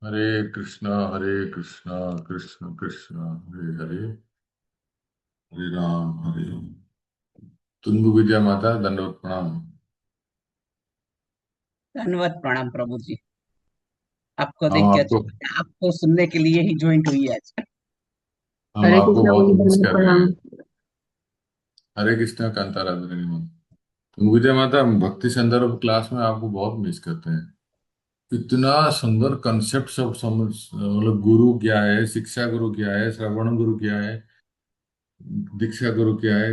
हरे कृष्णा कृष्ण कृष्ण हरे हरे, हरे राम। तुंग विद्या माता दंडवत प्रणाम। धन्यवाद प्रणाम प्रभु जी। आपको हम देख के अच्छा आपको लगा, आपको सुनने के लिए ही ज्वाइंट हुई है आज। हम हरे आपको कृष्णा बहुत बोलिए, मिस दंडवत कर रहे प्रणाम। हैं। हरे कृष्णा कांता राधे। तुंग विद्या माता, हम भक्ति संदर्भ क्लास में आपको बहुत मिस करते हैं। इतना सुंदर कंसेप्ट सब समझ, मतलब गुरु क्या है, शिक्षा गुरु क्या है, श्रवण गुरु क्या है, दीक्षा गुरु क्या है,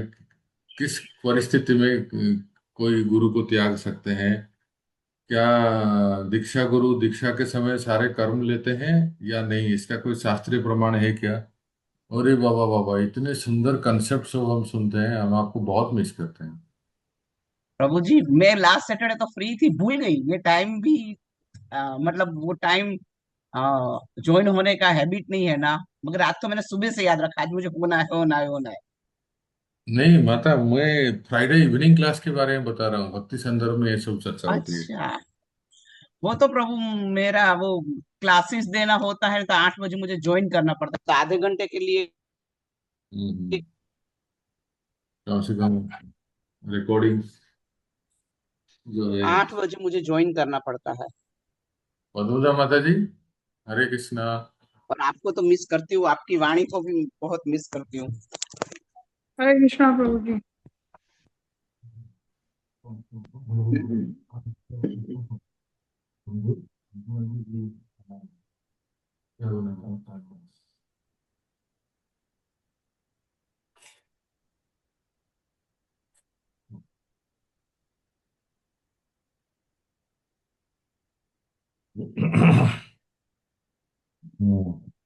किस परिस्थिति में कोई गुरु को त्याग सकते हैं, क्या दीक्षा गुरु दीक्षा के समय सारे कर्म लेते हैं या नहीं, इसका कोई शास्त्रीय प्रमाण है क्या। अरे बाबा बाबा, इतने सुंदर कंसेप्ट सब हम सुनते हैं, हम आपको बहुत मिस करते हैं। प्रभु जी, मैं लास्ट सैटरडे तो फ्री थी, भूल गई ये टाइम भी। मतलब वो टाइम ज्वाइन होने का हैबिट नहीं है ना। मगर आज तो मैंने सुबह से याद रखा, आज मुझे होना है होना है होना है। नहीं माता, मैं फ्राइडे इवनिंग क्लास के बारे में बता रहा हूँ, भक्ति संदर्भ में ये सब चर्चा होती है। अच्छा, वो तो प्रभु मेरा वो क्लासेस देना होता है तो 8 बजे मुझे ज्वाइन करना पड़ता है, तो आधे घंटे के लिए हम्म। कम से कम रिकॉर्डिंग जो है। 8 बजे मुझे ज्वाइन करना पड़ता है। पदुजा माता जी, हरे कृष्णा। और आपको तो मिस करती हूँ, आपकी वाणी को भी बहुत मिस करती हूँ। हरे कृष्णा प्रभु जी।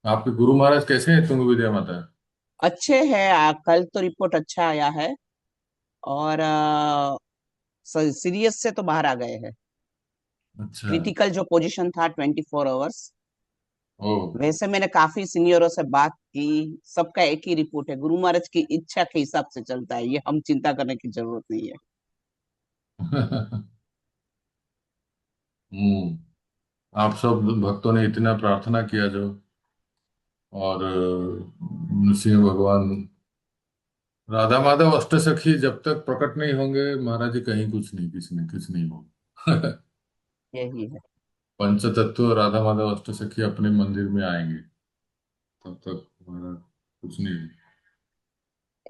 आपके गुरु महाराज कैसे हैं तुंग विद्या माता। अच्छे है, कल तो रिपोर्ट अच्छा आया है। और सीरियस से तो बाहर आ गए हैं। अच्छा। क्रिटिकल जो पोजीशन था 24 आवर्स। ओ। वैसे मैंने काफी सीनियरों से बात की, सबका एक ही रिपोर्ट है, गुरु महाराज की इच्छा के हिसाब से चलता है, ये हम चिंता करने की जरूरत नहीं है। हम्म। आप सब भक्तों ने इतना प्रार्थना किया जो, और नृसिंह भगवान, राधा माधव अष्टसखी जब तक प्रकट नहीं होंगे महाराज जी, कहीं कुछ नहीं, किसी ने कुछ नहीं होगा। यही है। पंचतत्व राधा माधव अष्टसखी अपने मंदिर में आएंगे, तब तक महाराज कुछ नहीं।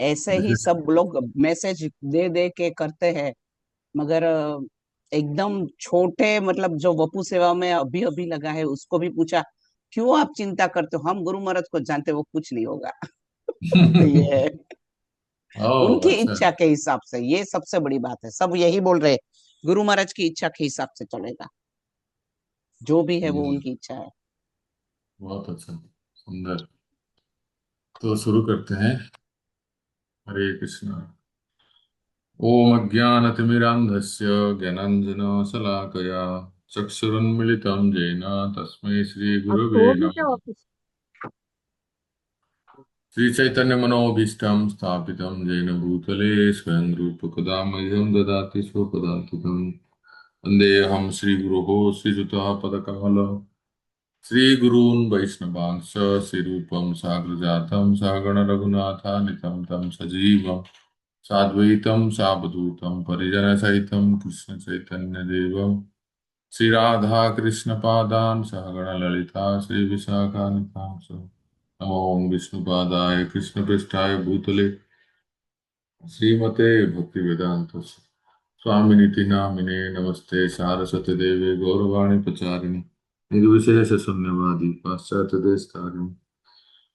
ऐसे ही विशेष। सब लोग मैसेज दे दे के करते हैं, मगर एकदम छोटे, मतलब जो वपु सेवा में अभी अभी लगा है उसको भी पूछा, क्यों आप चिंता करते हो, हम गुरु महाराज को जानते, वो कुछ नहीं होगा। ये है, ओह उनकी अच्छा। इच्छा के हिसाब से, ये सबसे बड़ी बात है, सब यही बोल रहे हैं, गुरु महाराज की इच्छा के हिसाब से चलेगा, जो भी है वो हम्म, उनकी इच्छा है। बहुत अच्छा, सुंदर। तो शुरू करते हैं। हरे कृष्णा। ओम अज्ञानतिमिरान्धस्य ज्ञानाञ्जनशलाकया चक्षुरुन्मिलितं येन तस्मै आपको श्रीगुरवे हो गया क्या नमः। ऑफिस? श्रीचैतन्यमनोभीष्टं स्थापितं येन भूतले स्वयं रूपकदा मह्यं ददाति स्वपदान्तिकं। वन्देऽहं श्रीगुरोः श्रीयुतः पदकमलं श्रीगुरून् वैष्णवांश्च श्रीरूपं साग्रजातं सहगणरघुनाथान्वितं तं सजीवम् साद्वैतं सावधूतं परिजनसहितं कृष्णचैतन्यदेवं श्रीराधा कृष्णपादान् सहगणललिता श्रीविशाखान्वितांश्च। नमो विष्णुपादाय कृष्णपृष्ठाय भूतले श्रीमते भक्तिवेदांत स्वामिनिति नामिने नमस्ते सारस्वती देवे गौरवाणी प्रचारिणे निर्विशेष शून्यवादी पाश्चात्य देशतारिणे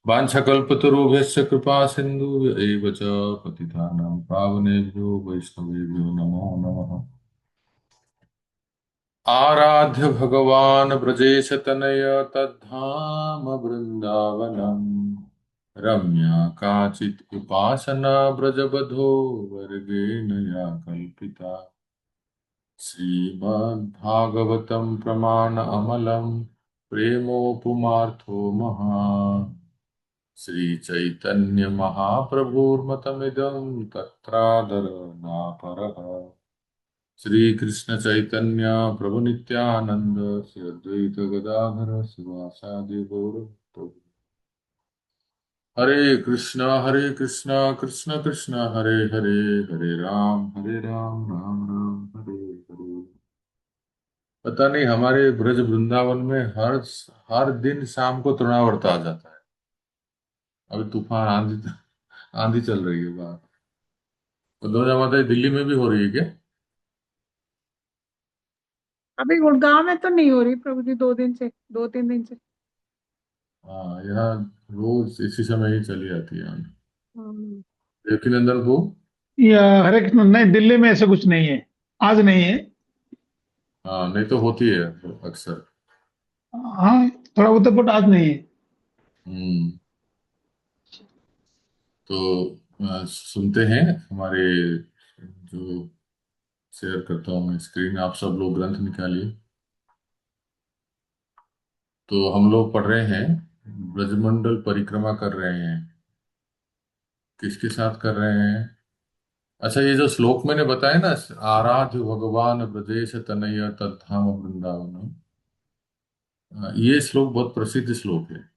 वाञ्छकल्पतरुभ्यश्च कृपा सिन्धु एव च पतितानां पावनेभ्यो वैष्णवेभ्यो नमो नमः। आराध्य भगवान् ब्रजेश तनय तद्धाम वृन्दावनम् रम्या काचित् उपासना ब्रजवधो वर्गेण या कल्पिता। श्रीमद्भागवतं प्रमाण अमलं प्रेमोपमार्थो महान्। श्रीचैतन्य महाप्रभुर्मतमिदं तत्रादर नापरः। श्री कृष्ण चैतन्य प्रभु नित्यानंद श्री अद्वैत गदाधर शिवासादि गौर भक्तवृंद। हरे कृष्ण कृष्ण कृष्ण हरे हरे, हरे राम राम हरे हरे। पता नहीं हमारे ब्रज वृंदावन में हर हर दिन शाम को तृणावर्त आ जाता है। अभी तूफान आंधी आंधी चल रही है बाहर। तो दुर्गा माता दिल्ली में भी हो रही है क्या? अभी गुड़गांव में तो नहीं हो रही प्रभु जी, 2 दिन से, 2-3 दिन से। हाँ, यहाँ रोज इसी समय ही चली आती है आंधी। हम्म। लेकिन अंदर को या हरे कृष्ण, नहीं दिल्ली में ऐसा कुछ नहीं है, आज नहीं है। हाँ, नहीं तो होती है अक्सर। हाँ, थोड़ा बहुत, बट आज नहीं है। हम्म। तो सुनते हैं हमारे जो शेयर करता हूँ मैं स्क्रीन, आप सब लोग ग्रंथ निकालिए। तो हम लोग पढ़ रहे हैं, ब्रजमंडल परिक्रमा कर रहे हैं। किसके साथ कर रहे हैं? अच्छा, ये जो श्लोक मैंने बताया ना, आराध्य भगवान ब्रजेश तनय तद्धाम वृंदावन, ये श्लोक बहुत प्रसिद्ध श्लोक है।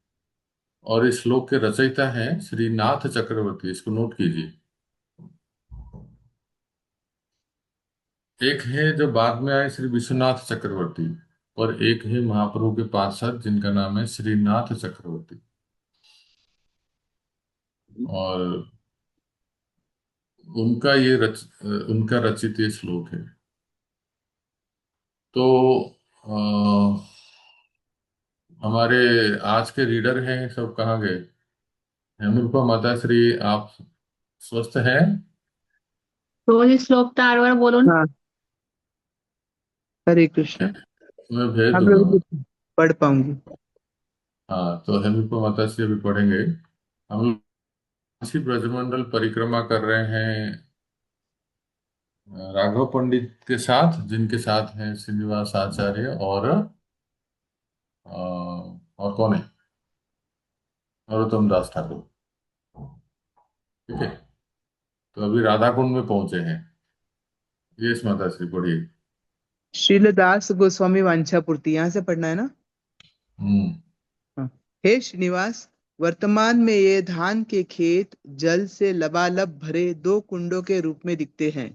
और इस श्लोक के रचयिता हैं श्री नाथ चक्रवर्ती, इसको नोट कीजिए। एक है जो बाद में आए श्री विश्वनाथ चक्रवर्ती, और एक है महाप्रभु के पार्षद जिनका नाम है श्रीनाथ चक्रवर्ती। और उनका रचित ये श्लोक है। तो अ, हमारे आज के रीडर हैं सब कहाँ गए? हेमरूपा माता श्री, आप स्वस्थ हैं? तो ये श्लोक तार बार बोलो ना। हाँ, हरे कृष्ण। मैं भेज हाँ दूंगा। प्रभु जी, पढ़ पाऊंगी। हाँ, तो हेमरूपा माता श्री अभी पढ़ेंगे। हम लोग इसी ब्रजमंडल परिक्रमा कर रहे हैं राघव पंडित के साथ, जिनके साथ हैं श्रीनिवास आचार्य और कौन है, नरोत्तम दास ठाकुर। ठीक है। तो अभी राधा कुंड में पहुंचे हैं। यस माता श्री, पढ़िए। शीलदास गोस्वामी वांछापूर्ति, यहाँ से पढ़ना है ना? हम्म। हाँ। हे श्रीनिवास, वर्तमान में ये धान के खेत जल से लबालब भरे 2 कुंडों के रूप में दिखते हैं।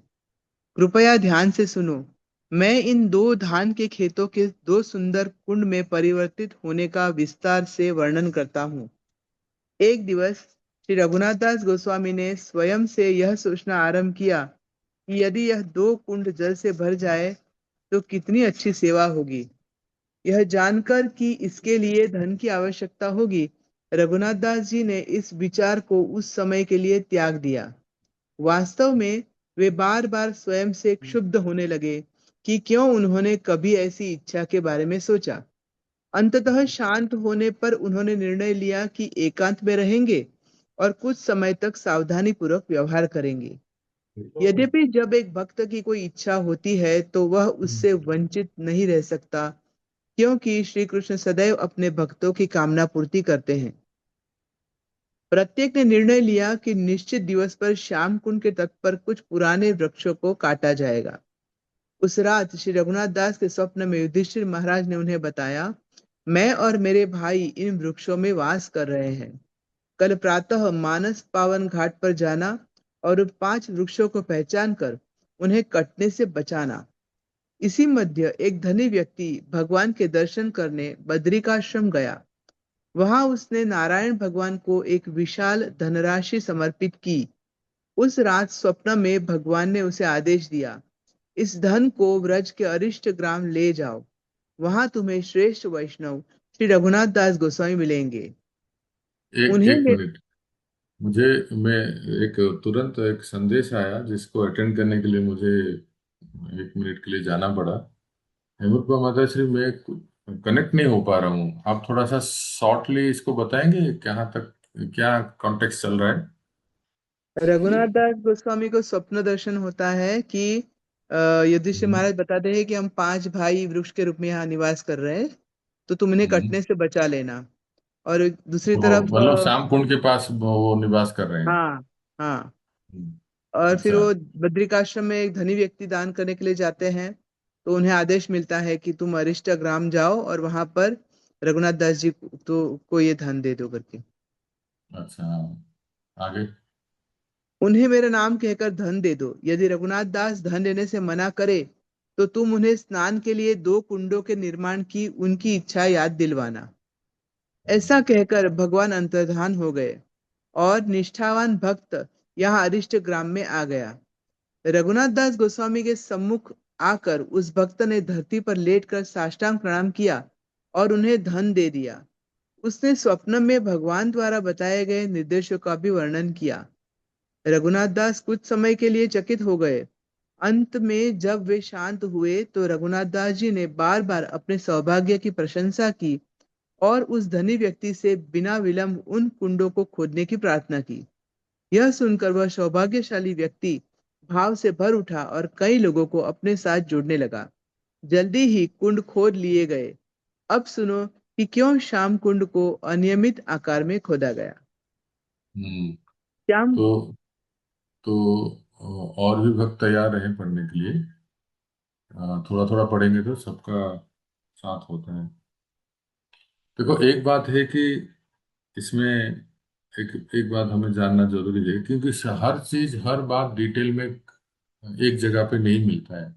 कृपया ध्यान से सुनो। मैं इन 2 धान के खेतों के 2 सुंदर कुंड में परिवर्तित होने का विस्तार से वर्णन करता हूँ। एक दिवस श्री रघुनाथ दास गोस्वामी ने स्वयं से यह सोचना आरंभ किया कि यदि यह 2 कुंड जल से भर जाए तो कितनी अच्छी सेवा होगी। यह जानकर कि इसके लिए धन की आवश्यकता होगी, रघुनाथ दास जी ने इस विचार को उस समय के लिए त्याग दिया। वास्तव में वे बार बार स्वयं से क्षुब्ध होने लगे कि क्यों उन्होंने कभी ऐसी इच्छा के बारे में सोचा। अंततः शांत होने पर उन्होंने निर्णय लिया कि एकांत में रहेंगे और कुछ समय तक सावधानी पूर्वक व्यवहार करेंगे। यद्यपि जब एक भक्त की कोई इच्छा होती है तो वह उससे वंचित नहीं रह सकता, क्योंकि श्री कृष्ण सदैव अपने भक्तों की कामना पूर्ति करते हैं। प्रत्येक ने निर्णय लिया कि निश्चित दिवस पर श्याम कुंड के तट पर कुछ पुराने वृक्षों को काटा जाएगा। उस रात श्री रघुनाथ दास के स्वप्न में युधिष्ठिर महाराज ने उन्हें बताया, मैं और मेरे भाई इन वृक्षों में वास कर रहे हैं। कल प्रातः मानस पावन घाट पर जाना और उन 5 वृक्षों को पहचान कर उन्हें कटने से बचाना। इसी मध्य एक धनी व्यक्ति भगवान के दर्शन करने बद्रिकाश्रम गया। वहां उसने नारायण भगवान को एक विशाल धनराशि समर्पित की। उस रात स्वप्न में भगवान ने उसे आदेश दिया, इस धन को व्रज के अरिष्ट ग्राम ले जाओ। वहां तुम्हें श्रेष्ठ वैष्णव श्री रघुनाथ दास गोस्वामी मिलेंगे। एक उन्हें एक मिनट, मुझे मैं एक तुरंत एक संदेश आया जिसको अटेंड करने के लिए मुझे 1 मिनट के लिए जाना पड़ा। हेमंत माता श्री, मैं कनेक्ट नहीं हो पा रहा हूँ। आप थोड़ा सा शॉर्टली इसको बताएंगे कहाँ तक, क्या कॉन्टेक्स्ट चल रहा है? रघुनाथ दास गोस्वामी को स्वप्न दर्शन होता है कि युधिष्ठिर हम्म। महाराज बताते हैं कि हम 5 भाई वृक्ष के रूप में यहाँ निवास कर रहे हैं, तो तुम इन्हें हम्म। कटने से बचा लेना। और दूसरी तो तरफ मतलब श्याम कुंड के पास वो निवास कर रहे हैं। हाँ, हाँ, हम्म। और फिर अच्छा। वो बद्रिकाश्रम में एक धनी व्यक्ति दान करने के लिए जाते हैं, तो उन्हें आदेश मिलता है कि तुम अरिष्ट ग्राम जाओ और वहां पर रघुनाथ दास जी को ये धन दे दो करके। अच्छा, आगे। उन्हें मेरा नाम कहकर धन दे दो। यदि रघुनाथ दास धन देने से मना करे तो तुम उन्हें स्नान के लिए 2 कुंडों के निर्माण की उनकी इच्छा याद दिलवाना। ऐसा कहकर भगवान अंतर्धान हो गए और निष्ठावान भक्त यहाँ अरिष्ट ग्राम में आ गया। रघुनाथ दास गोस्वामी के सम्मुख आकर उस भक्त ने धरती पर लेटकर साष्टांग प्रणाम किया और उन्हें धन दे दिया। उसने स्वप्न में भगवान द्वारा बताए गए निर्देशों का भी वर्णन किया। रघुनाथ दास कुछ समय के लिए चकित हो गए। अंत में जब वे शांत हुए तो रघुनाथ दास जी ने बार बार अपने सौभाग्य की प्रशंसा की और उस धनी व्यक्ति से बिना विलंब उन कुंडों को खोदने की प्रार्थना की। यह सुनकर वह सौभाग्यशाली व्यक्ति भाव से भर उठा और कई लोगों को अपने साथ जोड़ने लगा। जल्दी ही कुंड खोद लिए गए। अब सुनो कि क्यों श्याम कुंड को अनियमित आकार में खोदा गया। हम्म। श्याम तो तो और भी भक्त तैयार रहे पढ़ने के लिए। थोड़ा थोड़ा पढ़ेंगे तो सबका साथ होता है। देखो, एक बात है कि इसमें एक एक बात हमें जानना जरूरी है, क्योंकि हर चीज हर बात डिटेल में एक जगह पे नहीं मिलता है।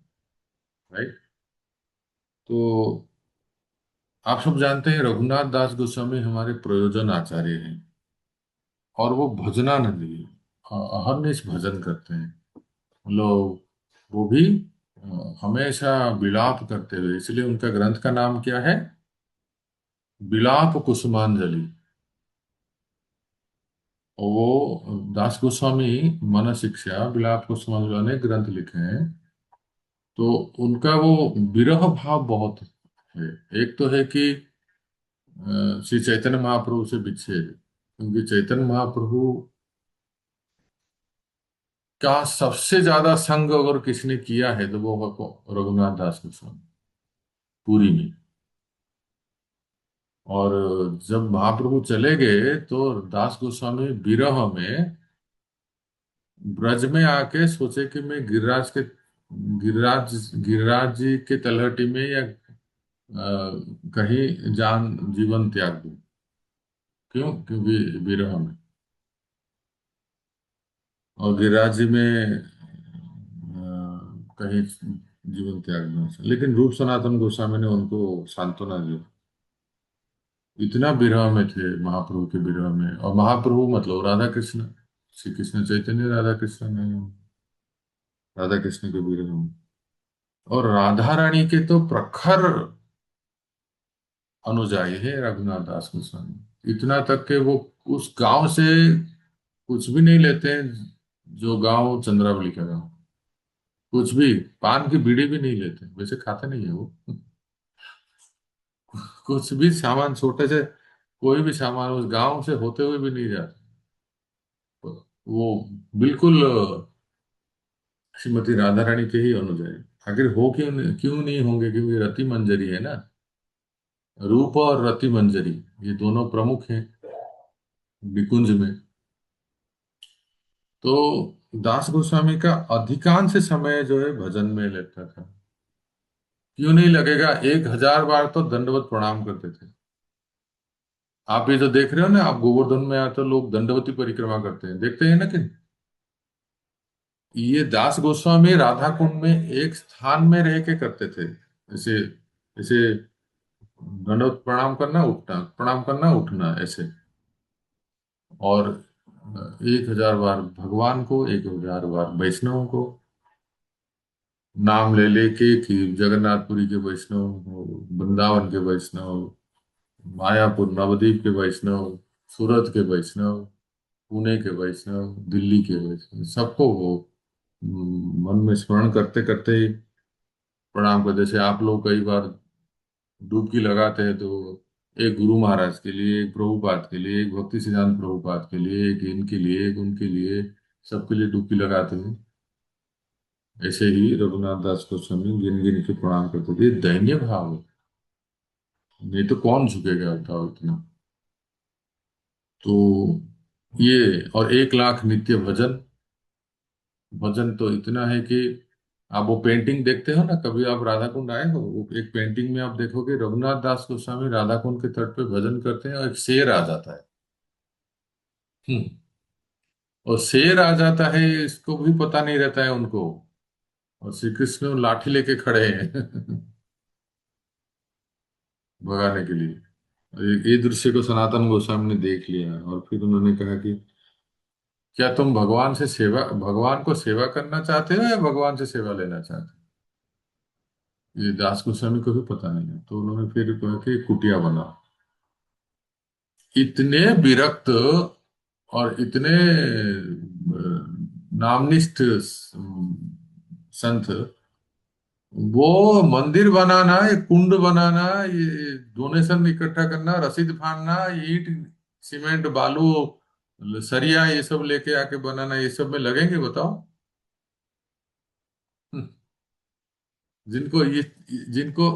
राइट। तो आप सब जानते हैं रघुनाथ दास गोस्वामी हमारे प्रयोजन आचार्य हैं, और वो भजनानंद जी अहरनिश भजन करते हैं लोग। वो भी हमेशा विलाप करते हुए, इसलिए उनका ग्रंथ का नाम क्या है? विलाप कुसुमांजलि। और वो दास गोस्वामी मन शिक्षा विलाप कुसुमांजलि अनेक ग्रंथ लिखे हैं। तो उनका वो विरह भाव बहुत है। एक तो है कि श्री चैतन्य महाप्रभु से विच्छेद, क्योंकि चैतन्य महाप्रभु का सबसे ज्यादा संग अगर किसने किया है तो वो रघुनाथ दास गोस्वामी, पूरी में। और जब महाप्रभु चले गए तो दास गोस्वामी विरह में ब्रज में आके सोचे कि मैं गिरिराज गिरिराज जी के तलहटी में या कहीं जान जीवन त्याग दूं। क्यों? क्योंकि विरह में। और गिरिराज जी में कहीं जीवन त्याग दूं, लेकिन रूप सनातन गोस्वामी ने उनको सांत्वना दी। इतना विरह में थे महाप्रभु के विरह में। और महाप्रभु मतलब राधा कृष्ण, श्री कृष्ण चैतन्य राधा कृष्ण में, राधा कृष्ण के विरह में। और राधा रानी के तो प्रखर अनुयायी है रघुनाथ दास गोस्वामी, इतना तक के वो उस गांव से कुछ भी नहीं लेते हैं, जो गांव चंद्रावली का गांव। कुछ भी, पान की बीड़ी भी नहीं लेते, वैसे खाते नहीं है वो। कुछ भी सामान, छोटे से कोई भी सामान उस गांव से होते हुए भी नहीं जाते। वो बिल्कुल श्रीमती राधा रानी के ही अनुयायी। आखिर हो क्यों क्यों नहीं होंगे? क्योंकि रति मंजरी है ना। रूप और रति मंजरी, ये दोनों प्रमुख हैं निकुंज में। तो दास गोस्वामी का अधिकांश समय जो है भजन में लगता था। क्यों नहीं लगेगा? 1000 बार तो दंडवत प्रणाम करते थे। आप ये जो देख रहे हो ना, आप गोवर्धन में आते लोग दंडवती परिक्रमा करते हैं, देखते हैं ना कि ये दास गोस्वामी राधा कुंड में एक स्थान में रह के करते थे। ऐसे ऐसे दंडवत प्रणाम करना उठना, प्रणाम करना उठना, ऐसे। और 1000 बार भगवान को, 1000 बार वैष्णवों को नाम ले लेके, कि जगन्नाथपुरी के वैष्णव, वृंदावन के वैष्णव, मायापुर नवद्वीप के वैष्णव, सूरत के वैष्णव, पुणे के वैष्णव, दिल्ली के वैष्णव, सबको वो मन में स्मरण करते करते ही प्रणाम कर। जैसे आप लोग कई बार डुबकी लगाते हैं, तो एक गुरु महाराज के लिए, एक प्रभुपाद के लिए, एक भक्ति सिद्धांत प्रभुपाद के लिए, एक इनके लिए, एक उनके लिए, सबके लिए डुबकी लगाते हैं। ऐसे ही रघुनाथ दास गोस्वामी गिन गिन के प्रणाम करते थे। ये दैन्य भाव है, नहीं तो कौन झुकेगा बताओ इतना। तो ये, और 1 लाख नित्य भजन, भजन तो इतना है कि आप वो पेंटिंग देखते हो ना, कभी आप राधा कुंड आए हो, वो एक पेंटिंग में आप देखोगे रघुनाथ दास गोस्वामी राधा कुंड के तट पे भजन करते हैं और एक शेर आ जाता है। हम्म। और शेर आ जाता है, इसको भी पता नहीं रहता है उनको, और श्री कृष्ण लाठी लेके खड़े हैं भगाने के लिए। ये दृश्य को सनातन गोस्वामी ने देख लिया और फिर उन्होंने कहा कि क्या तुम भगवान को सेवा करना चाहते हो या भगवान से सेवा लेना चाहते हो? ये दास गोस्वामी को भी पता नहीं है, तो उन्होंने फिर कहा कि कुटिया बना। इतने विरक्त और इतने नामनिष्ठ संत, वो मंदिर बनाना, ये कुंड बनाना, ये डोनेशन इकट्ठा करना, रसीद फाड़ना, ईंट सीमेंट बालू सरिया ये सब लेके आके बनाना, ये सब में लगेंगे बताओ? हम्म, जिनको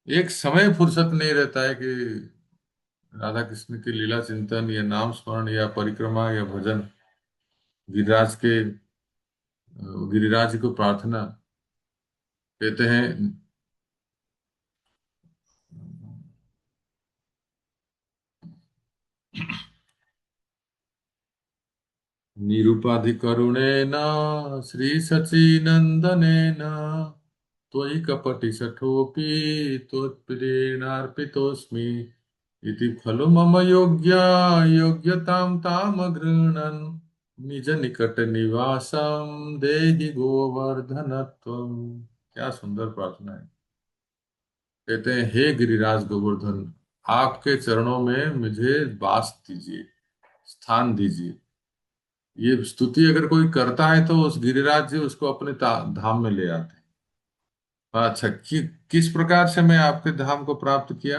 एक समय फुर्सत नहीं रहता है कि राधा कृष्ण की लीला चिंतन या नाम स्मरण या परिक्रमा या भजन, गिरिराज के गिरिराज को प्रार्थना। कहते हैं निरुपाधिकरुणेन श्री सचिनंदनेन त्वयि कपटि सठोपि त्वत्प्रेरणार्पितोऽस्मि इति खलु मम योग्यतां ताम गृह्णन् निज निकट निवासं देहि गोवर्धनत्वम्। क्या सुंदर प्रार्थना है। कहते हैं हे गिरिराज गोवर्धन, आपके चरणों में मुझे वास दीजिए, स्थान दीजिए। ये स्तुति अगर कोई करता है तो उस गिरिराज जी उसको अपने धाम में ले आते हैं। अच्छा, किस प्रकार से मैं आपके धाम को प्राप्त किया?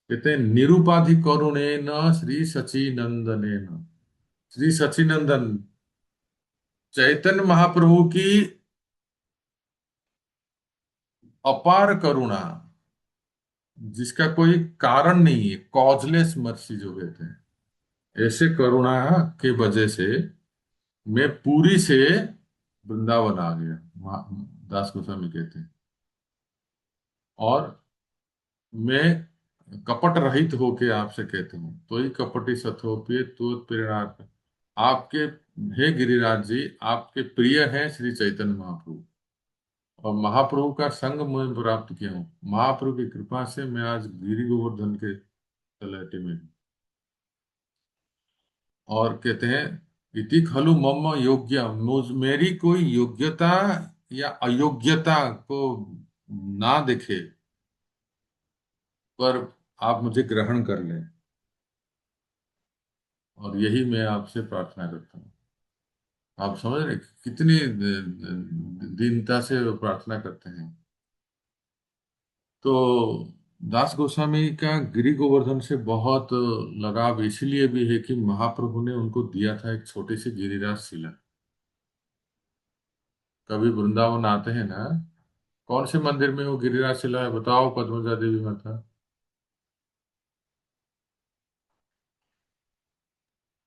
कहते हैं निरुपाधि करुणे न श्री सचिनंदने न। श्री सचिनंदन चैतन्य महाप्रभु की अपार करुणा, जिसका कोई कारण नहीं है, कॉजलेस मर्सी जो कहते हैं, ऐसे करुणा के वजह से मैं पूरी से वृंदावन आ गया। दास गोस्वामी कहते हैं। और मैं कपट रहित होके आपसे कहता हूँ, तो ही कपटी सथोपे तो प्रेरणार्थ। आपके हे गिरिराज जी, आपके प्रिय हैं श्री चैतन्य महाप्रभु, और महाप्रभु का संग मैं प्राप्त किया हूँ। महाप्रभु की कृपा से मैं आज गिरि गोवर्धन के तलहटी में हूँ। और कहते हैं इति खलु मम योग्य, मेरी कोई योग्यता या अयोग्यता को ना देखे, पर आप मुझे ग्रहण कर लें। और यही मैं आपसे प्रार्थना करता हूँ। आप समझ रहे कितनी दीनता से वो प्रार्थना करते हैं। तो दास गोस्वामी का गिरि गोवर्धन से बहुत लगाव इसलिए भी है कि महाप्रभु ने उनको दिया था एक छोटी सी गिरिराज शिला। कभी वृंदावन आते हैं ना, कौन से मंदिर में वो गिरिराज शिला है बताओ? पद्मजा देवी माता,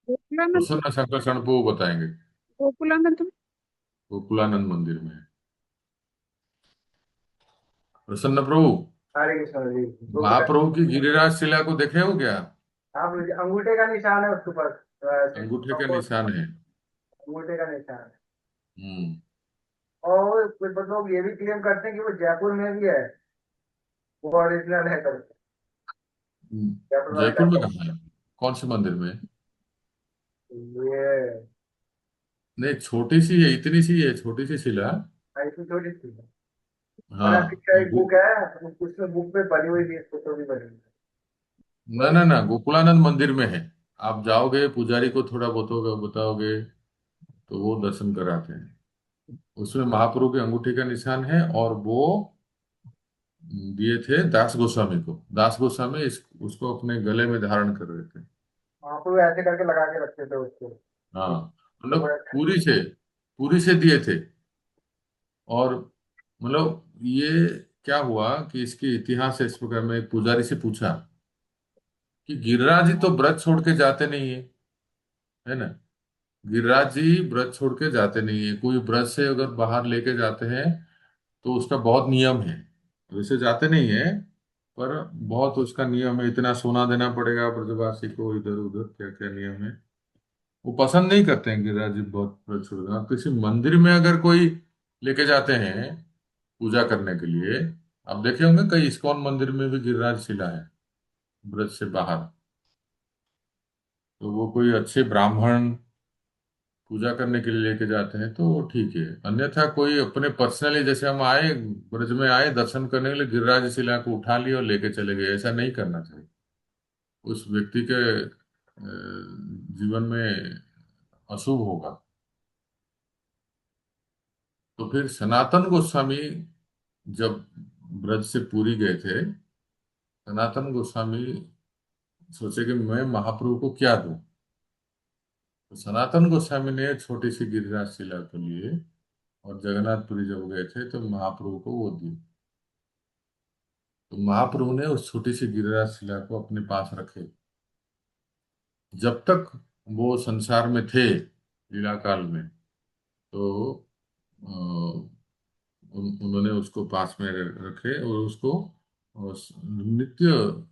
गोकुलानंद। प्रसन्न शंकर शरणपू बताएंगे। गोकुलानंद में। गोकुलानंद मंदिर में है। प्रसन्न प्रभु, हरे कृष्ण जी। महाप्रभु की गिरिराज शिला को देखे हो क्या? आप अंगूठे का निशान है उसके ऊपर। अंगूठे का निशान है। अंगूठे का निशान है। हम्म। और कुछ लोग ये भी क्लेम करते हैं कि वो जयपुर में भी है, वो ओरिजिनल है करके। जयपुर वाले जयपुर में जाते कहाँ है? कौन से मंदिर में? हैं ये। नहीं, छोटी सी है, इतनी सी है, छोटी सी शिला। ऐसी छोटी सी है। हाँ। मैंने पीछे एक बुक है, उसमें बुक पे बनी हुई भी, फोटो भी बनी हुई ना ना ना, गोकुलानंद मंदिर में है। आप जाओगे, पुजारी को थोड़ा बताओगे बताओगे तो वो दर्शन कराते हैं। उसमें महाप्रभु के अंगूठे का निशान है, और वो दिए थे दास गोस्वामी को। दास गोस्वामी उसको अपने गले में धारण कर रहे थे। है। वहां पर ऐसे करके लगा के रखते थे उसको। हाँ, तो मतलब बड़ा पूरी से दिए थे। और मतलब ये क्या हुआ कि इसकी इतिहास है इस प्रकार। मैं एक पुजारी से पूछा कि गिरिराज जी तो व्रत छोड़ के जाते नहीं है, है ना? गिरिराज जी ब्रज छोड़ के जाते नहीं है। कोई ब्रज से अगर बाहर लेके जाते हैं तो उसका बहुत नियम है। वैसे जाते नहीं है, पर बहुत उसका नियम है। इतना सोना देना पड़ेगा ब्रजवासी को, इधर उधर क्या क्या नियम है। वो पसंद नहीं करते हैं गिरिराज जी बहुत ब्रज छोड़ देना। किसी मंदिर में अगर कोई लेके जाते हैं पूजा करने के लिए, आप देखे होंगे कई इस्कॉन मंदिर में भी गिरिराज शिला है ब्रज से बाहर। तो वो कोई अच्छे ब्राह्मण पूजा करने के लिए लेके जाते हैं तो वो ठीक है। अन्यथा कोई अपने पर्सनली, जैसे हम आए ब्रज में आए दर्शन करने के लिए, गिरिराज शिला को उठा लिया और लेके चले गए, ऐसा नहीं करना चाहिए। उस व्यक्ति के जीवन में अशुभ होगा। तो फिर सनातन गोस्वामी जब ब्रज से पुरी गए थे, सनातन गोस्वामी सोचे कि मैं महाप्रभु को क्या दूं। तो सनातन गोस्वामी ने छोटी सी गिरिराज शिला को लिए और जगन्नाथपुरी जब गए थे तो महाप्रभु को वो दी। तो महाप्रभु ने उस छोटी सी गिरिराज शिला को अपने पास रखे। जब तक वो संसार में थे लीला काल में, तो उन्होंने उसको पास में रखे और उसको नित्य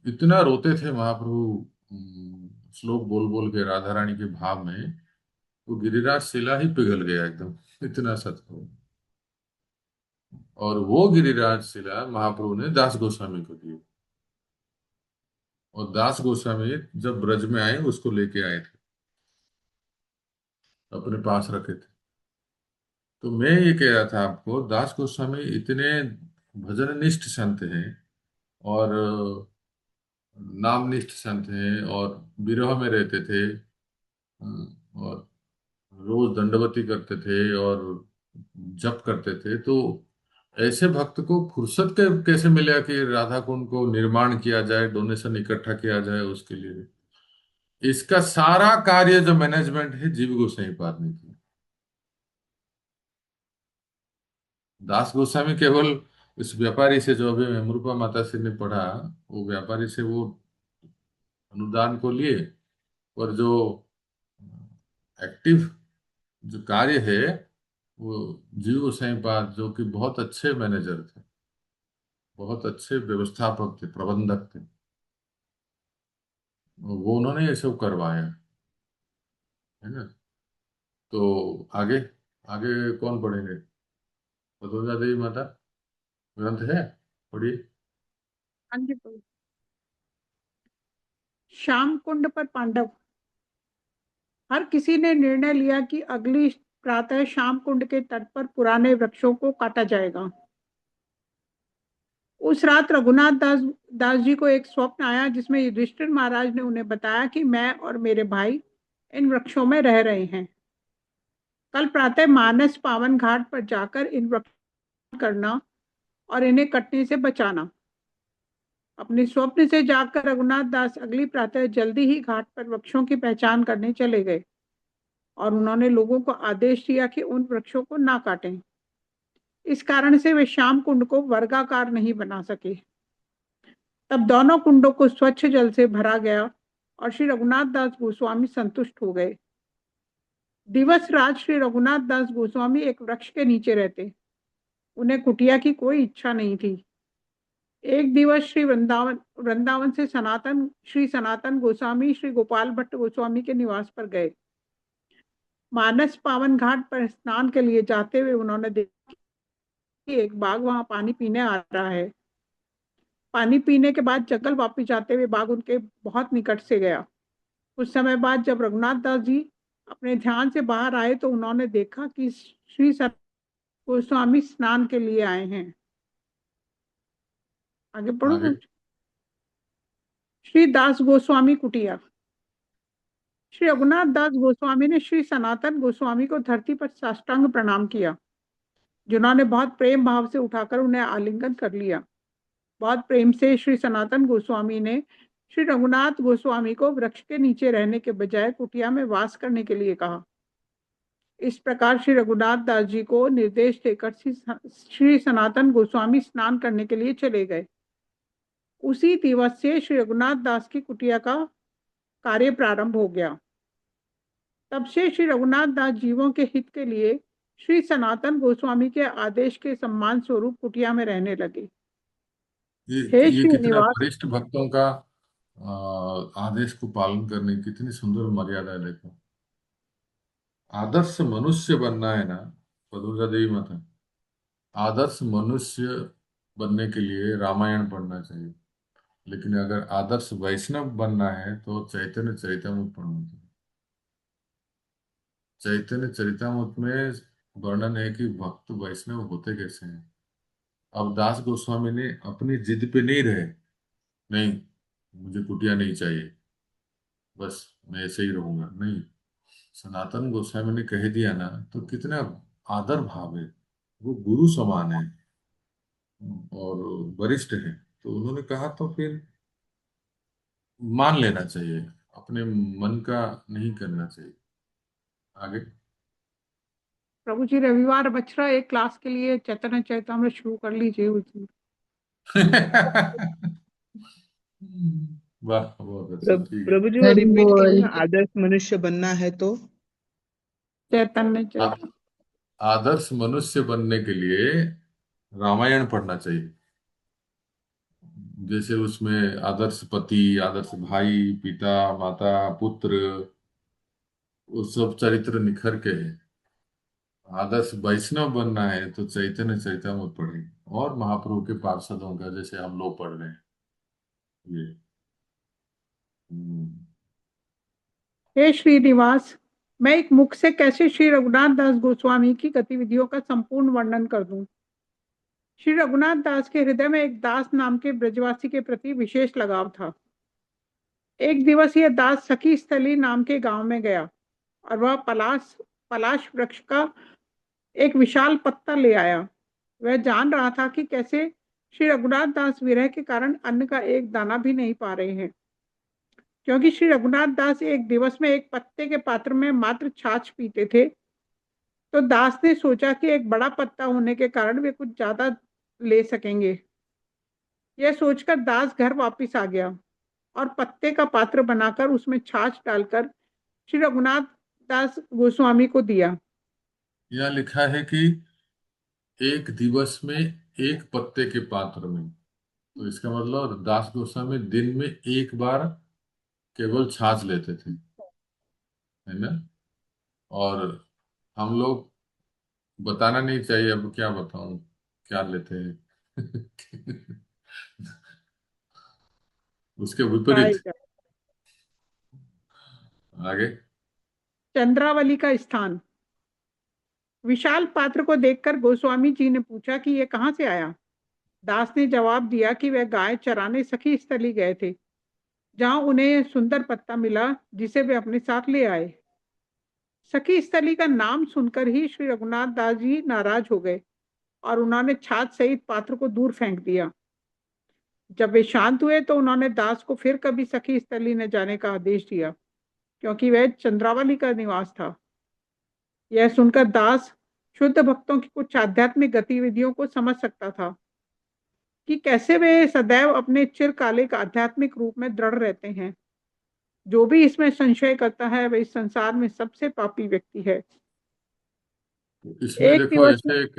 इतना रोते थे महाप्रभु, श्लोक बोल बोल के राधा रानी के भाव में, तो गिरिराज शिला ही पिघल गया एकदम, इतना सत्य। और वो गिरिराज शिला महाप्रभु ने दास गोस्वामी को दी। और दास गोस्वामी जब ब्रज में आए उसको लेके आए थे, अपने पास रखे थे। तो मैं ये कह रहा था आपको, दास गोस्वामी इतने भजन निष्ठ संत हैं और नामनिष्ठ संत हैं और विरह में रहते थे, और रोज दंडवती करते थे और जप करते थे। तो ऐसे भक्त को फुर्सत के कैसे मिला कि राधा कुंड को निर्माण किया जाए, डोनेशन इकट्ठा किया जाए उसके लिए। इसका सारा कार्य जो मैनेजमेंट है जीव गोसाई पाद ने किया। दास गोस्वामी केवल उस व्यापारी से, जो अभी अमरूपा माता से ने पढ़ा, वो व्यापारी से वो अनुदान को लिए, और जो एक्टिव जो कार्य है वो जीव गोसाई पाद, जो कि बहुत अच्छे मैनेजर थे, बहुत अच्छे व्यवस्थापक थे, प्रबंधक थे, वो उन्होंने ये सब करवाया है ना। तो आगे आगे कौन पढ़ेंगे? बतौजा देवी माता ग्रंथ है, पढ़िए। हाँ जी प्रभु। श्याम कुंड पर पांडव। हर किसी ने निर्णय लिया कि अगली प्रातः श्याम कुंड के तट पर पुराने वृक्षों को काटा जाएगा। उस रात रघुनाथ दास जी को एक स्वप्न आया जिसमें युधिष्ठिर महाराज ने उन्हें बताया कि मैं और मेरे भाई इन वृक्षों में रह रहे हैं। कल प्रातः मानस पावन घाट पर जाकर इन वृक्ष करना और इन्हें कटने से बचाना। अपने स्वप्न से जागकर रघुनाथ दास अगली प्रातः जल्दी ही घाट पर वृक्षों की पहचान करने चले गए और उन्होंने लोगों को आदेश दिया कि उन वृक्षों को ना काटें। इस कारण से वे श्याम कुंड को वर्गाकार नहीं बना सके। तब दोनों कुंडों को स्वच्छ जल से भरा गया और श्री रघुनाथ दास गोस्वामी संतुष्ट हो गए। दिवस रात श्री रघुनाथ दास गोस्वामी एक वृक्ष के नीचे रहते। उन्हें कुटिया की कोई इच्छा नहीं थी। एक दिवस श्री वृंदावन से श्री सनातन गोस्वामी श्री गोपाल भट्ट गोस्वामी के निवास पर गए। मानस पावन घाट पर स्नान के लिए जाते हुए उन्होंने देखा कि एक बाघ वहां पानी पीने आ रहा है। पानी पीने के बाद जंगल वापस जाते हुए बाघ उनके बहुत निकट से गया। कुछ समय बाद जब रघुनाथ दास जी अपने ध्यान से बाहर आए तो उन्होंने देखा कि श्री गोस्वामी स्नान के लिए आए हैं। आगे पढ़ो। आगे श्री दास गोस्वामी कुटिया। श्री रघुनाथ दास गोस्वामी ने श्री सनातन गोस्वामी को धरती पर साष्टांग प्रणाम किया, जिन्होंने बहुत प्रेम भाव से उठाकर उन्हें आलिंगन कर लिया। बहुत प्रेम से श्री सनातन गोस्वामी ने श्री रघुनाथ गोस्वामी को वृक्ष के नीचे रहने के बजाय कुटिया में वास करने के लिए कहा। इस प्रकार श्री रघुनाथ दास जी को निर्देश देकर श्री सनातन गोस्वामी स्नान करने के लिए चले गए। उसी दिवस से श्री रघुनाथ दास की कुटिया का कार्य प्रारंभ हो गया। तब से श्री रघुनाथ दास जीवों के हित के लिए श्री सनातन गोस्वामी के आदेश के सम्मान स्वरूप कुटिया में रहने लगे। ये हे ये कितना श्रीनिवास, वरिष्ठ भक्तों का आदेश को पालन करने की कितनी सुंदर मर्यादा है, देखो। आदर्श मनुष्य बनना है ना, पदुजा देवी माता, आदर्श मनुष्य बनने के लिए रामायण पढ़ना चाहिए। लेकिन अगर आदर्श वैष्णव बनना है तो चैतन्य चरितमृत पढ़ना चाहिए। चैतन्य चरितमृत में वर्णन है कि भक्त वैष्णव होते कैसे हैं। अब दास गोस्वामी ने अपनी जिद पे नहीं रहे, नहीं मुझे कुटिया नहीं चाहिए, बस मैं ऐसे ही रहूंगा, नहीं। सनातन गोस्वामी ने कह दिया ना, तो कितना आदर भाव है। वो गुरु समान है और वरिष्ठ है, तो उन्होंने कहा तो फिर मान लेना चाहिए, अपने मन का नहीं करना चाहिए। आगे। प्रभु जी रविवार बच रहा है, एक क्लास के लिए चैतन्य चैतामृत शुरू कर लीजिए उसमें। वाह, बहुत अच्छा, ठीक है। प्रभु जी वो हरि रिपीट बोल। करना, आदर्श मनुष्य बनना है तो। चैतन्य आ, चैतन्य। आदर्श मनुष्य बनने के लिए रामायण पढ़ना चाहिए। जैसे उसमें आदर्श पति, आदर्श भाई, पिता, माता, पुत्र, वो सब चरित्र निखर के है। आदर्श वैष्णव बनना है तो चैतन्य चरितमृत पढ़े, और महाप्रभु के पार्षदों का, जैसे हम लोग पढ़ रहे हैं ये। हम्म। हे श्रीनिवास, मैं एक मुख से कैसे श्री रघुनाथ दास गोस्वामी की गतिविधियों का संपूर्ण वर्णन कर दूं। श्री रघुनाथ दास के हृदय में एक दास नाम के ब्रजवासी के प्रति विशेष लगाव था। एक दिवस यह दास सखी स्थली नाम के गांव में गया और वह पलाश पलाश वृक्ष का एक विशाल पत्ता ले आया। वह जान रहा था कि कैसे श्री रघुनाथ दास विरह के कारण अन्न का एक दाना भी नहीं पा रहे हैं, क्योंकि श्री रघुनाथ दास एक दिवस में एक पत्ते के पात्र में मात्र छाछ पीते थे। तो दास ने सोचा कि एक बड़ा पत्ता होने के कारण वे कुछ ज्यादा ले सकेंगे। यह सोचकर दास घर वापस आ गया और पत्ते का पात्र बनाकर उसमें छाछ डालकर श्री रघुनाथ दास गोस्वामी को दिया। यहाँ लिखा है कि एक दिवस में एक पत्ते के पात्र में, तो इसका मतलब दास गोस्वामी दिन में एक बार केवल छाछ लेते थे, है ना। और हम लोग, बताना नहीं चाहिए, अब क्या बताऊं क्या लेते हैं। उसके चाय विपरीत। का। आगे। चंद्रावली का स्थान। विशाल पात्र को देखकर गोस्वामी जी ने पूछा कि यह कहाँ से आया। दास ने जवाब दिया कि वह गाय चराने सखी स्थली गए थे, जहां उन्हें यह सुंदर पत्ता मिला जिसे वे अपने साथ ले आए। सखी स्थली का नाम सुनकर ही श्री रघुनाथ दास जी नाराज हो गए और उन्होंने छाछ सहित पात्र को दूर फेंक दिया। जब वे शांत हुए तो उन्होंने दास को फिर कभी सखी स्थली न जाने का आदेश दिया, क्योंकि वह चंद्रावली का निवास था। यह सुनकर दास शुद्ध भक्तों की कुछ आध्यात्मिक गतिविधियों को समझ सकता था कि कैसे वे सदैव अपने चिरकालिक आध्यात्मिक रूप में दृढ़ रहते हैं। जो भी इसमें संशय करता है वह इस संसार में सबसे पापी व्यक्ति है। इसमें एक देखो, दिवस ऐसे एक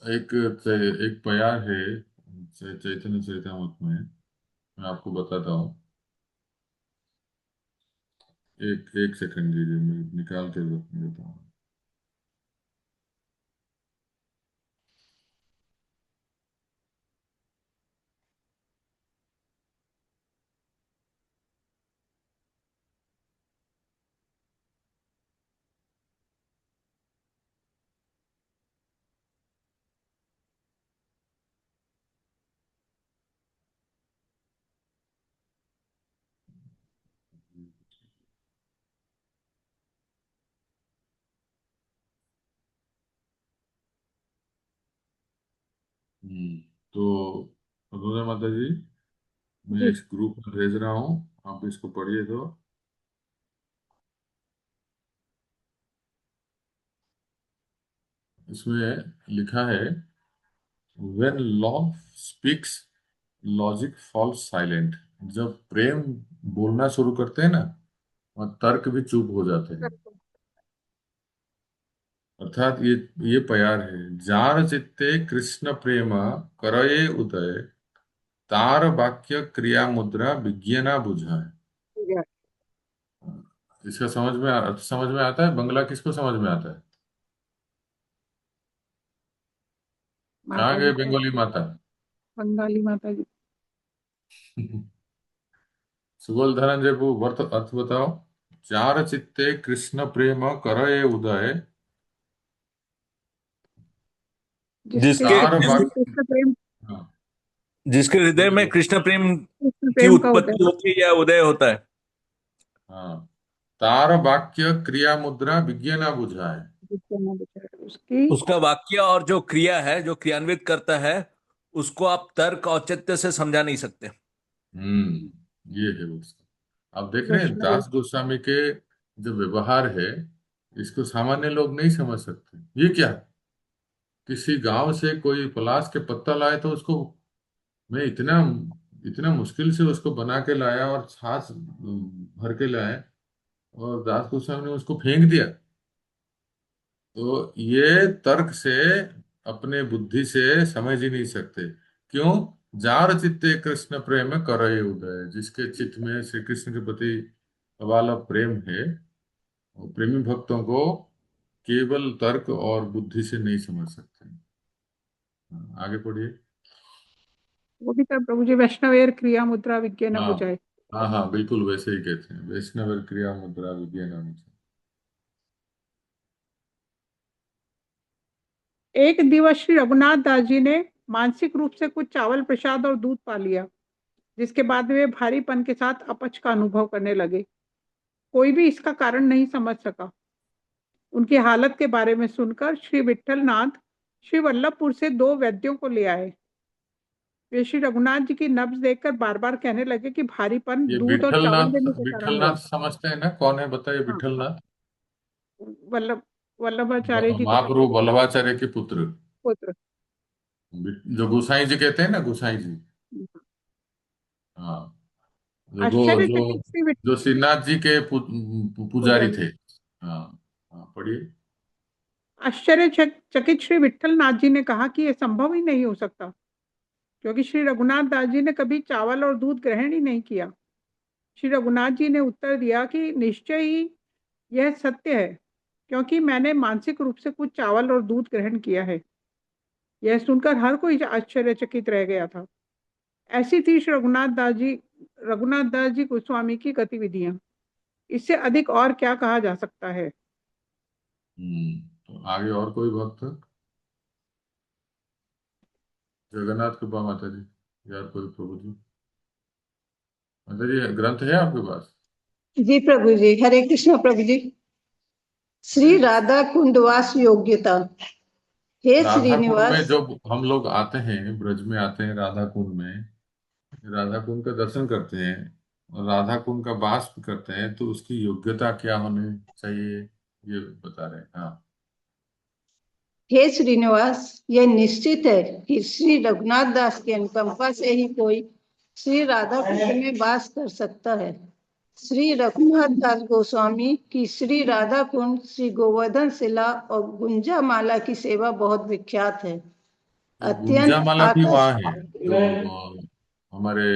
एक एक प्यार है चैतन्य चरितमृत में, मैं आपको बताता हूँ। एक एक सेकंड दीजिए, मैं निकाल के देता हूँ। तो अनुरा माता जी, मैं जी। इस ग्रुप में भेज रहा हूँ, आप इसको पढ़िए। तो इसमें लिखा है, when love speaks logic falls silent. जब प्रेम बोलना शुरू करते हैं ना, और तर्क भी चुप हो जाते हैं। अर्थात ये प्यार है। जार चित्ते कृष्ण प्रेम करये उदय, तार वाक्य क्रिया मुद्रा विज्ञाना बुझाए। इसका अर्थ समझ में आता है? बंगला किसको समझ में आता है? कहाँ माता गए जी को, बंगाली माता? बंगाली माता जी। सुबोल धनंजय वो वर्त अर्थ बताओ। जार चित्ते कृष्ण प्रेम करये उदय, जिसके जिसके तार हृदय में वाक्य। कृष्ण प्रेम, हाँ, जिसके हृदय बोलो में बोलो। कृष्ण प्रेम कृष्ण की प्रेम का उदय, उत्पत्ति होती है या उदय होता है। हाँ, तार वाक्य क्रिया मुद्रा विज्ञाना बुझाए। जिसके नाम विचार उसकी। उसका वाक्य और जो क्रिया है जो क्रियान्वित करता है उसको आप तर्क औचित्य से समझा नहीं सकते। ये है उसका। आप देख रहे हैं वैष्णव। दास गोस्वामी के जो व्यवहार है, इसको सामान्य लोग नहीं समझ सकते। ये क्या, किसी गांव से कोई पलाश के पत्ता लाए तो उसको मैं इतना इतना मुश्किल से उसको बना के लाया और छाछ भर के लाए, और दास गोस्वामी ने उसको फेंक दिया। तो ये तर्क से, अपने बुद्धि से समझ ही नहीं सकते। क्यों? जार चित्ते कृष्ण प्रेम करय उदय, जिसके चित्त में श्री कृष्ण के प्रति अबालक प्रेम है, वो प्रेमी भक्तों को केवल तर्क और बुद्धि से नहीं समझ सकते। आगे पढ़िए। वो भी तो प्रभु जी, वैष्णवेर क्रिया मुद्रा विज्ञान हाँ बुझाए। हाँ हाँ, बिल्कुल वैसे ही कहते हैं, वैष्णव क्रिया मुद्रा विज्ञान। एक दिवस श्री रघुनाथ दास जी ने मानसिक रूप से कुछ चावल प्रसाद और दूध पा लिया, जिसके बाद वे भारीपन के साथ अपच का अनुभव करने लगे। कोई भी इसका कारण नहीं समझ सका। उनकी हालत के बारे में सुनकर श्री विठल नाथ श्री वल्लभपुर से दो वैद्यों को ले आए। वे श्री रघुनाथ जी की नब्ज देखकर बार बार कहने लगे कि भारीपन ये दूध और चावल विठलनाथ, देने के कारण हुआ। विठलनाथ समझते हैं ना? कौन है बताइए हाँ, विठलनाथ? वल्लभ वल्लभाचार्य जी के महाप्रभु वल्लभाचार्य के पुत्र, पुत्र। जो गोसाई जी कहते हैं ना, गोसाई जी। हाँ, जो जो आश्चर्यचकित श्री जो श्रीनाथ जी के पुजारी विठल थे। हाँ हाँ, पढ़िए। आश्चर्यचकित श्री विठल नाथ जी ने कहा कि यह संभव ही नहीं हो सकता, क्योंकि श्री रघुनाथ दास जी ने कभी चावल और दूध ग्रहण ही नहीं किया। श्री रघुनाथ जी ने उत्तर दिया कि निश्चय ही यह सत्य है, क्योंकि मैंने मानसिक रूप से कुछ चावल और दूध ग्रहण किया है। यह सुनकर हर कोई आश्चर्यचकित रह गया था। ऐसी थी श्री रघुनाथ दास जी गोस्वामी की गतिविधियां। इससे अधिक और क्या कहा जा सकता है। तो आगे और कोई भक्त? जगन्नाथ कृपा माता जी, या कोई प्रभु जी? माता जी, ग्रंथ है आपके पास? जी प्रभु जी, हरे कृष्ण प्रभु जी। श्री राधा कुंडवास योग्यता। हे राधा कुंड में श्रीनिवास। जो हम लोग आते हैं, ब्रज में आते हैं राधा कुंड में, राधा कुंड का दर्शन करते हैं और राधा कुंड का वास भी करते हैं, तो उसकी योग्यता क्या होनी चाहिए, ये बता रहे हैं। हाँ। हे श्रीनिवास, यह निश्चित है कि श्री रघुनाथ दास की अनुकंपा से ही कोई श्री राधा कुंड में वास कर सकता है। श्री रघुनाथ दास गोस्वामी की श्री राधा कुंड, श्री गोवर्धन शिला और गुंजा माला की सेवा बहुत विख्यात है। ये गुंजा अत्यंत माला भी वहाँ है, जो आकर्षक। हमारे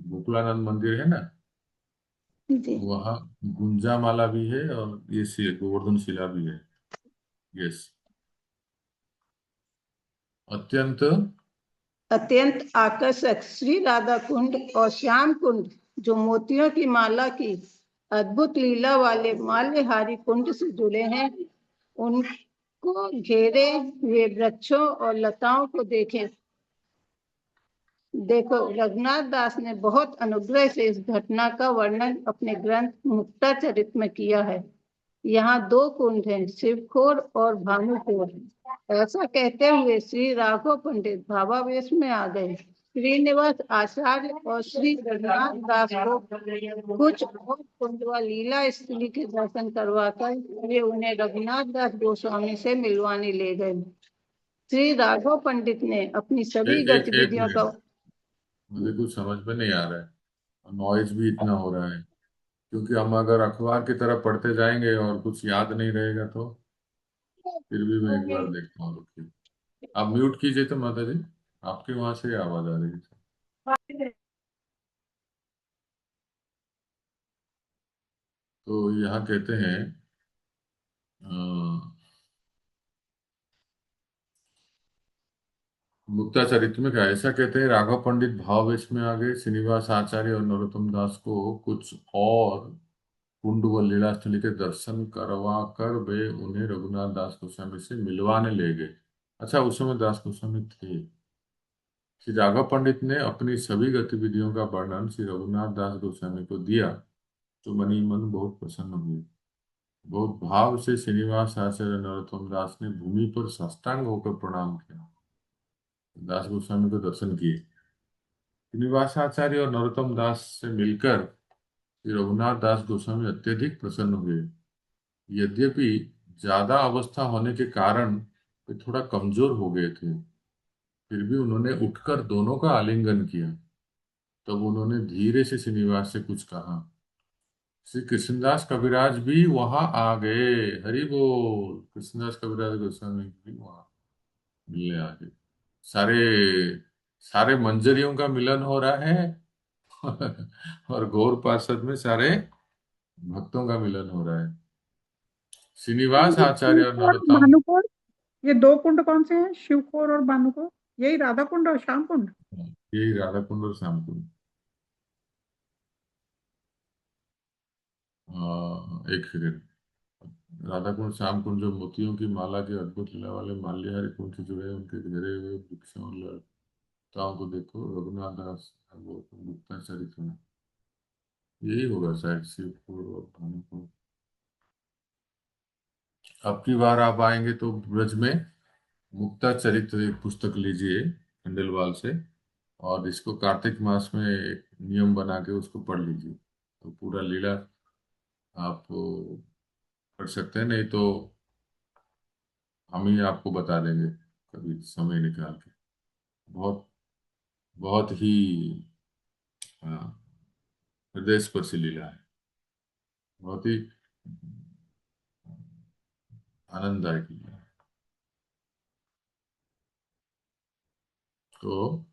गोकुलानंद मंदिर है ना, वहाँ गुंजा माला भी है, और ये गोवर्धन शिला भी है। यस। अत्यंत। अत्यंत आकर्षक श्री राधा कुंड और श्याम कुंड, जो मोतियों की माला की अद्भुत लीला वाले माल्यहारी कुंड से जुड़े हैं, उनको घेरे हुए वृक्षों और लताओं को देखें। देखो, रघुनाथ दास ने बहुत अनुग्रह से इस घटना का वर्णन अपने ग्रंथ मुक्ताचरित में किया है। यहाँ दो कुंड हैं, शिवखोर और भानुखोर। ऐसा कहते हुए श्री राघव पंडित भावावेश में आ गए। श्रीनिवास आचार्य और श्री रघुनाथ दास को कुछ और कुंड व लीला स्थली के दर्शन करवाकर वे उन्हें रघुनाथ दास गोस्वामी से मिलवाने ले गए। श्री राघव पंडित ने अपनी सभी एक गतिविधियों मिनट, का। मुझे कुछ समझ में नहीं आ रहा है, नॉइज भी इतना हो रहा है। क्योंकि हम अगर अखबार की तरह पढ़ते जाएंगे और कुछ याद नहीं रहेगा तो फिर भी मैं एक बार देखता हूँ, रुकिए। आप म्यूट कीजिए तो माता जी, आपके वहां से आवाज आ रही है। तो यहाँ कहते हैं अ, मुक्ताचरित्र में क्या ऐसा कहते हैं, राघव पंडित भावावेश में आ गए, श्रीनिवास आचार्य और नरोत्तम दास को कुछ और कुंड व लीलास्थली के दर्शन करवा कर वे उन्हें रघुनाथ दास गोस्वामी से मिलवाने ले गए। अच्छा, उस समय दास गोस्वामी थे। श्री राघव पंडित ने अपनी सभी गतिविधियों का वर्णन श्री रघुनाथ दास गोस्वामी को दिया, तो मनी मन बहुत प्रसन्न हुए। बहुत भाव से श्रीनिवास आचार्य नरोत्तम दास ने भूमि पर साष्टांग होकर प्रणाम किया, दास गोस्वामी को दर्शन किए। श्रीनिवास आचार्य और नरोत्तम दास से मिलकर श्री रघुनाथ दास गोस्वामी अत्यधिक प्रसन्न हुए। यद्यपि ज्यादा अवस्था होने के कारण वे थोड़ा कमजोर हो गए थे, फिर भी उन्होंने उठकर दोनों का आलिंगन किया। तब उन्होंने धीरे से श्रीनिवास से कुछ कहा। श्री कृष्णदास कविराज भी वहां आ गए। हरि बोल। कृष्णदास कविराज गोस्वामी भी वहां मिलने आ गए। सारे सारे मंजरियों का मिलन हो रहा है और गौर पार्षद में सारे भक्तों का मिलन हो रहा है। श्रीनिवास ये आचार्य और शिवखोर नरोत्तम, भानुकोर, ये दो कुंड कौन से हैं? शिवखोर और भानुकोर, यही राधा कुंड और श्याम कुंड। यही राधा कुंड और श्याम कुंड। एक सेकेंड। राधा कुंड श्याम कुंड जो मोतियों की माला के अद्भुत लीला वाले माल्यहारी कुंड से जुड़े हैं, उनके घेरे हुए वृक्षों और लताओं को देखो। रघुनाथ दास वो गुप्ता चरित्र में यही होगा शायद, शिवपुर और भानुपुर। अब की बार आप आएंगे तो ब्रज में मुक्ता चरित्र एक पुस्तक लीजिए खंडेलवाल से, और इसको कार्तिक मास में एक नियम बना के उसको पढ़ लीजिए, तो पूरा लीला आप पढ़ सकते हैं। नहीं तो हम ही आपको बता देंगे कभी समय निकाल के। बहुत बहुत ही हाँ, हृदय स्पर्शी लीला है, बहुत ही आनंददायक लीला है। तो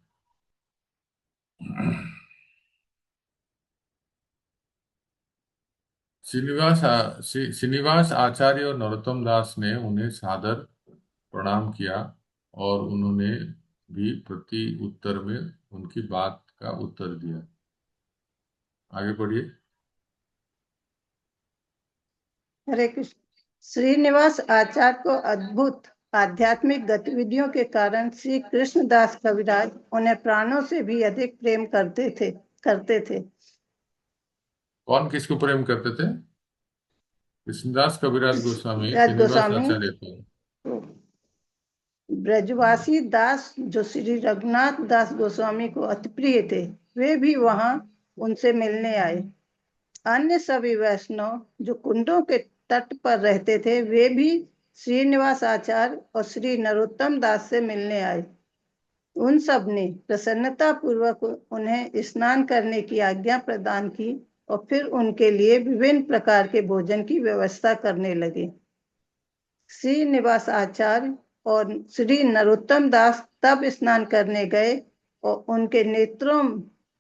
श्रीनिवास आचार्य और नरोत्तम दास ने उन्हें सादर प्रणाम किया, और उन्होंने भी प्रति उत्तर में उनकी बात का उत्तर दिया। आगे पढ़िए। हरे कृष्ण। श्रीनिवास आचार्य को अद्भुत आध्यात्मिक गतिविधियों के कारण श्री कृष्णदास कविराज उन्हें प्राणों से भी अधिक प्रेम करते थे। कौन किसको प्रेम करते थे? कृष्णदास कविराज गोस्वामी राज श्रीनिवास गोस्वामी आचार्य को। ब्रजवासी दास जो श्री रघुनाथ दास गोस्वामी को अति प्रिय थे, वे भी वहां उनसे मिलने आए। अन्य सभी वैष्णव जो कुंडों के तट पर रहते थे, वे भी श्रीनिवास आचार्य और श्री नरोत्तम दास से मिलने आए। उन सब ने प्रसन्नता पूर्वक उन्हें स्नान करने की आज्ञा प्रदान की और फिर उनके लिए विभिन्न प्रकार के भोजन की व्यवस्था करने लगे। श्रीनिवास आचार्य और श्री नरोत्तम दास तब स्नान करने गए और उनके नेत्रों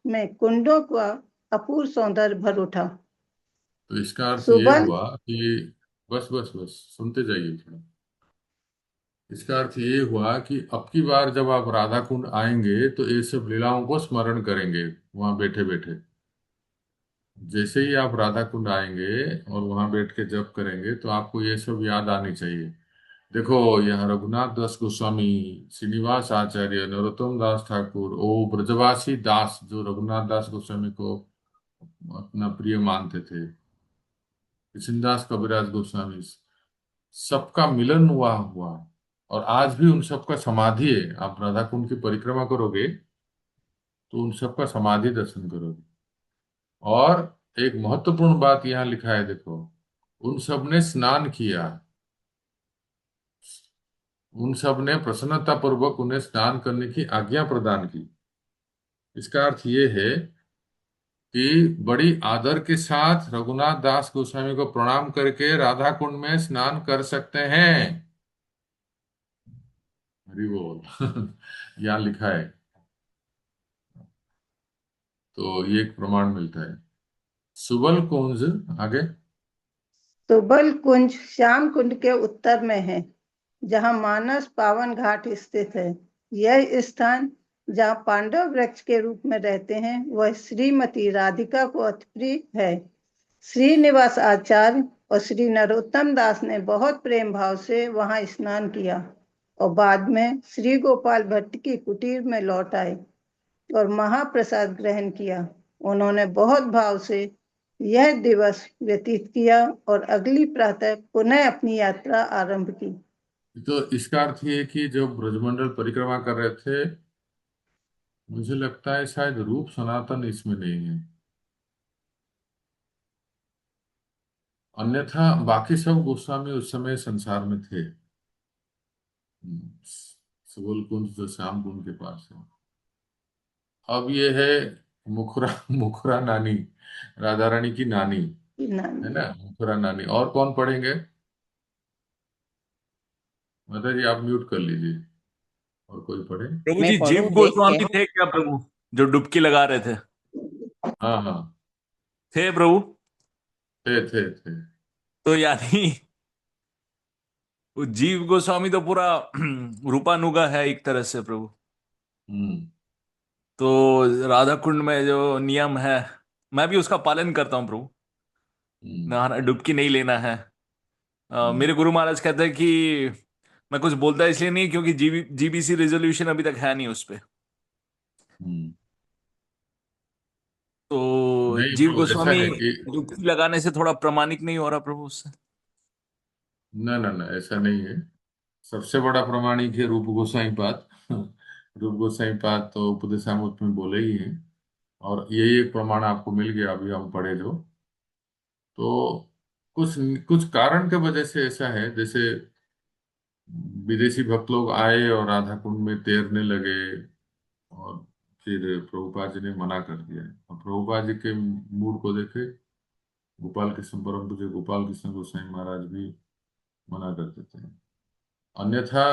में कुंडों का अपूर्व सौंदर्य भर उठा। तो इसका अर्थ ये सुबह हुआ कि बस बस बस सुनते जाइए थोड़ा। इसका अर्थ ये हुआ कि अब की बार जब आप राधा कुंड आएंगे तो ये सब लीलाओं को स्मरण करेंगे वहां बैठे बैठे। जैसे ही आप राधा कुंड आएंगे और वहां बैठ के जप करेंगे तो आपको ये सब याद आनी चाहिए। देखो, यहाँ रघुनाथ दास गोस्वामी, श्रीनिवास आचार्य, नरोत्तम दास ठाकुर, ओ ब्रजवासी दास जो रघुनाथ दास गोस्वामी को अपना प्रिय मानते थे, कृष्णदास कविराज गोस्वामी, सबका मिलन हुआ। और आज भी उन सबका समाधि है। आप राधा कुंड की परिक्रमा करोगे तो उन सबका समाधि दर्शन करोगे। और एक महत्वपूर्ण बात यहाँ लिखा है, देखो, उन सब ने स्नान किया। उन सब ने प्रसन्नता पूर्वक उन्हें स्नान करने की आज्ञा प्रदान की। इसका अर्थ ये है कि बड़ी आदर के साथ रघुनाथ दास गोस्वामी को प्रणाम करके राधा कुंड में स्नान कर सकते हैं। हरि बोल। यहाँ लिखा है, तो ये एक प्रमाण मिलता है। सुबल कुंज, आगे। सुबल कुंज श्याम कुंड के उत्तर में है, जहाँ मानस पावन घाट स्थित है। यह स्थान जहाँ पांडव वृक्ष के रूप में रहते हैं, वह श्रीमती राधिका को अति प्रिय है। श्रीनिवास आचार्य और श्री नरोत्तम दास ने बहुत प्रेम भाव से वहां स्नान किया और बाद में श्री गोपाल भट्ट की कुटीर में लौट आए और महाप्रसाद ग्रहण किया। उन्होंने बहुत भाव से यह दिवस व्यतीत किया और अगली प्रातः पुनः अपनी यात्रा आरंभ की। तो इसका अर्थ ये है कि जब ब्रजमंडल परिक्रमा कर रहे थे, मुझे लगता है शायद रूप सनातन इसमें नहीं है, अन्यथा बाकी सब गोस्वामी उस समय संसार में थे। सबल कुंज जो श्याम कुंज के पास है। अब ये है मुखरा, मुखरा नानी, राधा रानी की नानी, है ना, मुखरा नानी। और कौन पढ़ेंगे? माता जी आप म्यूट कर लीजिए, और कोई पढ़े। प्रभु मैं जी, जीव पढ़ूं देख के? गोस्वामी थे क्या प्रभु, जो डुबकी लगा रहे थे? हाँ हाँ, थे प्रभु। थे। तो यानी वो जीव गोस्वामी तो पूरा रूपानुगा है एक तरह से प्रभु। हम्म तो राधा कुंड में जो नियम है, मैं भी उसका पालन करता हूँ प्रभु। हम्म नहाना, डुबकी नहीं लेना है। मेरे हम्म गुरु महाराज कहते हैं कि मैं कुछ बोलता इसलिए नहीं क्योंकि जीबीसी रेजोल्यूशन अभी तक है नहीं उस पे। हम्म। तो नहीं जीव तो ऐसा गोस्वामी है कि, डुबकी लगाने से थोड़ा प्रमाणिक नहीं हो रहा प्रभु उससे? ना ऐसा नहीं है। सबसे बड़ा प्रमाणिक है रूप गोसाई पाद। रूप गोसाई पाद तो उपदेशामृत में बोले ही हैं, और यही एक प्रमाण आपको मिल गया अभी हम पढ़े जो। तो कुछ कुछ कारण के वजह से ऐसा है, जैसे विदेशी भक्त लोग आए और राधा कुंड में तैरने लगे, और फिर प्रभुपाद जी ने मना कर दिया। और प्रभुपाद जी के मूड को देखे, गोपाल कृष्ण परम पूज्य गोपाल कृष्ण गोसाई महाराज भी मना कर देते हैं। अन्यथा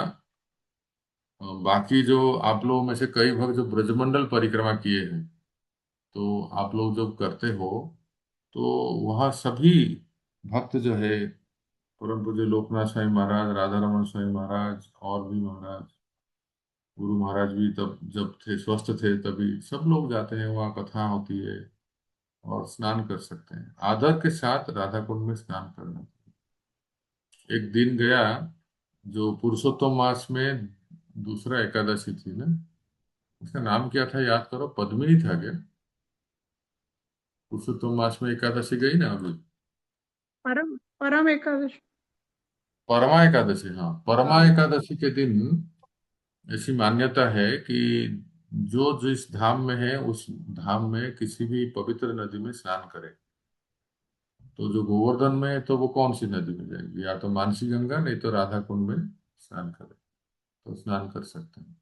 बाकी जो आप लोगों में से कई भक्त जो ब्रजमंडल परिक्रमा किए हैं, तो आप लोग जब करते हो, तो वहाँ सभी भक्त जो है, परम पूज्य लोकनाथ स्वामी महाराज, राधा रमन स्वामी महाराज, और भी महाराज, गुरु महाराज भी तब जब थे स्वस्थ थे तभी सब लोग जाते हैं, वहाँ कथा होती है और स्नान कर सकते हैं। आदर के साथ राधा कुंड में स्नान करना। एक दिन गया, जो पुरुषोत्तम मास में दूसरा एकादशी थी ना, उसका नाम क्या था याद करो, पद्मिनी था क्या? पुरुषोत्तम मास में एकादशी गई ना अभी, परम परम एकादशी। परमा एकादशी। हाँ, परमा हाँ। एकादशी के दिन ऐसी मान्यता है कि जो जिस धाम में है उस धाम में किसी भी पवित्र नदी में स्नान करे। तो जो गोवर्धन में है, तो वो कौन सी नदी में जाएगी? या तो मानसी गंगा, नहीं तो राधा कुंड में स्नान करे, तो स्नान कर सकते हैं।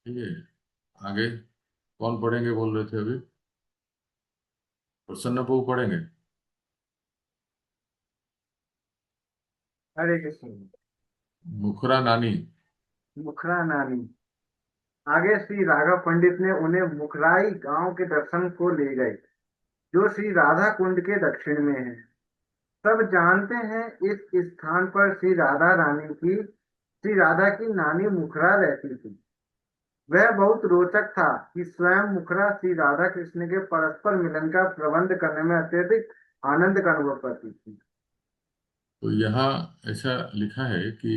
ठीक है, आगे कौन पढ़ेंगे बोल रहे थे अभी? प्रसन्न प्रभु पढ़ेंगे। हरे कृष्ण। मुखरा नानी। मुखरा नानी। आगे श्री राघव पंडित ने उन्हें मुखराई गांव के दर्शन को ले गए, जो श्री राधा कुंड के दक्षिण में है। सब जानते हैं इस स्थान पर श्री राधा की नानी मुखरा रहती थी। वह बहुत रोचक था कि स्वयं मुखरा श्री राधा कृष्ण के परस्पर मिलन का प्रबंध करने में अत्यधिक आनंद का अनुभव करती थी। तो यहाँ ऐसा लिखा है कि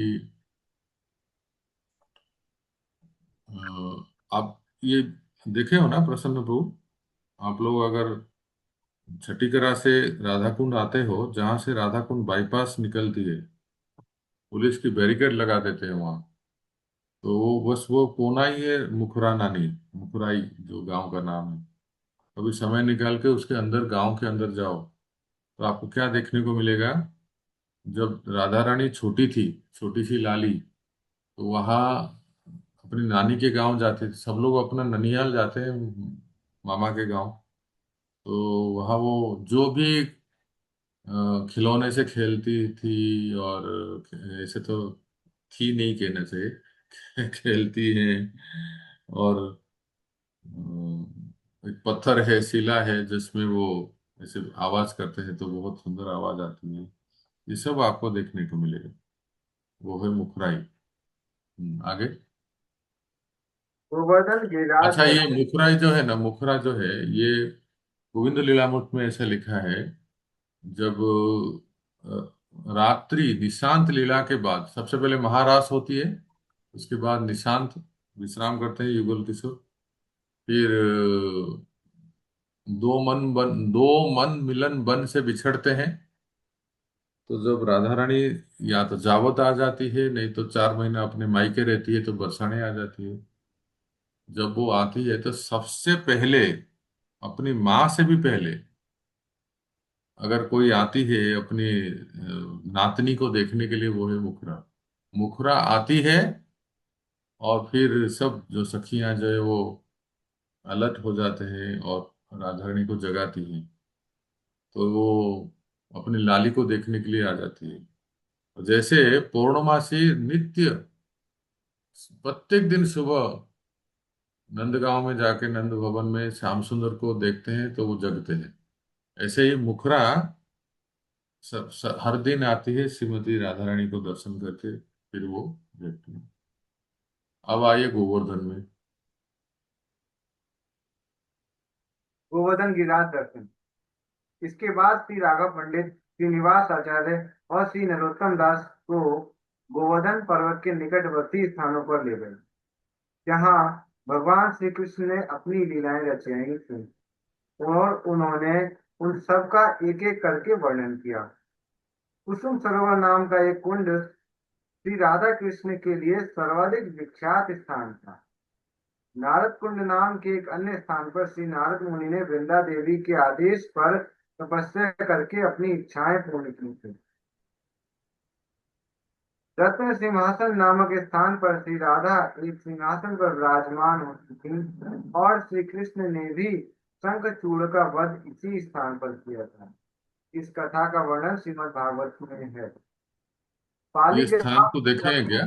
आप ये देखे हो ना प्रसन्न प्रभु, आप लोग अगर छठीकरा से राधा कुंड आते हो, जहां से राधा कुंड बाईपास निकलती है, पुलिस की बैरिकेड लगा देते हैं वहां। तो वो बस वो कोना ही है मुखरा नानी, मुखराई जो गांव का नाम है। कभी समय निकाल के उसके अंदर, गांव के अंदर जाओ, तो आपको क्या देखने को मिलेगा। जब राधा रानी छोटी थी, छोटी सी लाली, तो वहाँ अपनी नानी के गांव जाते थे सब लोग, अपना ननिहाल जाते हैं मामा के गांव। तो वहाँ वो जो भी खिलौने से खेलती थी, और ऐसे तो थी नहीं कहना चाहिए, खेलती हैं। और एक पत्थर है, शिला है, जिसमें वो ऐसे आवाज करते हैं तो बहुत सुंदर आवाज आती है। ये सब आपको देखने को मिलेगा। वो है मुखराई। आगे। गोवर्धन गिरिराज अच्छा, ये दर्शन। मुखराई जो है ना, मुखरा जो है, ये गोविंद लीलामृत में ऐसा लिखा है। जब रात्रि निशांत लीला के बाद सबसे पहले महारास होती है, उसके बाद निशांत विश्राम करते हैं युगल किशोर। फिर दो मन मिलन बन से बिछड़ते हैं। तो जब राधा रानी या तो जावत आ जाती है, नहीं तो 4 महीना अपने मायके रहती है, तो बरसाने आ जाती है। जब वो आती है तो सबसे पहले, अपनी माँ से भी पहले, अगर कोई आती है अपनी नातनी को देखने के लिए, वो है मुखरा। मुखरा आती है, और फिर सब जो सखियां जो है वो अलर्ट हो जाते हैं और राधा रानी को जगाती हैं। तो वो अपनी लाली को देखने के लिए आ जाती है। और जैसे पूर्णमासी नित्य प्रत्येक दिन सुबह नंदगांव में जाके नंद भवन में श्याम सुंदर को देखते हैं तो वो जगते हैं, ऐसे ही मुखरा हर दिन आती है श्रीमती राधा रानी को दर्शन करके, फिर वो जगती है। अब आइए गोवर्धन में। गोवर्धन गिरिराज दर्शन। इसके बाद श्री राघव पंडित, श्रीनिवास आचार्य और श्री नरोत्तम दास को गोवर्धन पर्वत के निकटवर्ती स्थानों पर ले गए, जहाँ भगवान श्री कृष्ण ने अपनी लीलाएं रचाई थी, और उन्होंने उन सब का एक एक करके वर्णन किया। कुसुम सरोवर नाम का एक कुंड श्री राधा कृष्ण के लिए सर्वाधिक विख्यात स्थान था। नारद कुंड नाम के एक अन्य स्थान पर श्री नारद मुनि ने वृंदा देवी के आदेश पर तपस्या करके अपनी इच्छाएं पूर्ण की थी। रत्न सिंहासन नामक स्थान पर श्री राधा एक सिंहासन पर विराजमान होती थी, और श्री कृष्ण ने भी शंखचूड़ का वध इसी स्थान पर किया था। इस कथा का वर्णन श्रीमद् भागवत में है। पाली ये के स्थान साथ को देखे हैं क्या?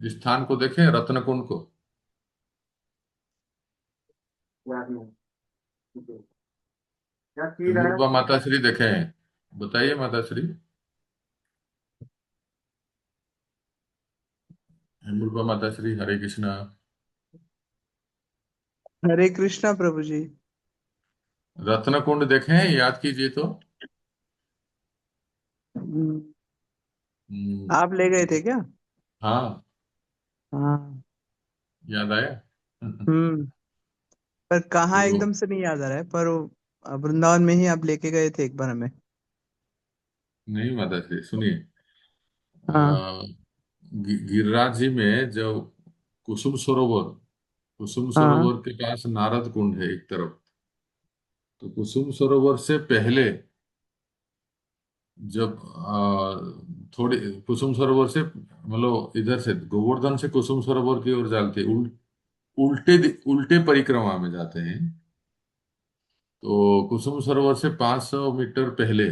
इस स्थान को देखे हैं, रत्न कुंड को? याद नहीं। ठीक है। क्या चीज है? हिमुरबा माता श्री देखे हैं? बताइए माता श्री। हिमुरबा माता श्री, हरे कृष्णा। हरे कृष्णा प्रभु जी। रत्न कुंड देखे हैं? याद कीजिए तो। हम्म, हम्म, आप ले गए थे क्या? हाँ, हाँ। याद आया। हम्म। पर कहाँ तो एकदम से नहीं याद आ रहा है, पर वृंदावन में ही आप लेके गए थे एक बार हमें। नहीं माता श्री, सुनिए। हाँ। गिरिराज जी में जो कुसुम सरोवर, कुसुम हाँ। सरोवर के पास नारद कुंड है एक तरफ। तो कुसुम सरोवर से पहले, जब थोड़ी कुसुम सरोवर से, मतलब इधर से गोवर्धन से कुसुम सरोवर की ओर जाते उल्टे परिक्रमा में जाते हैं। तो कुसुम सरोवर से 500 मीटर पहले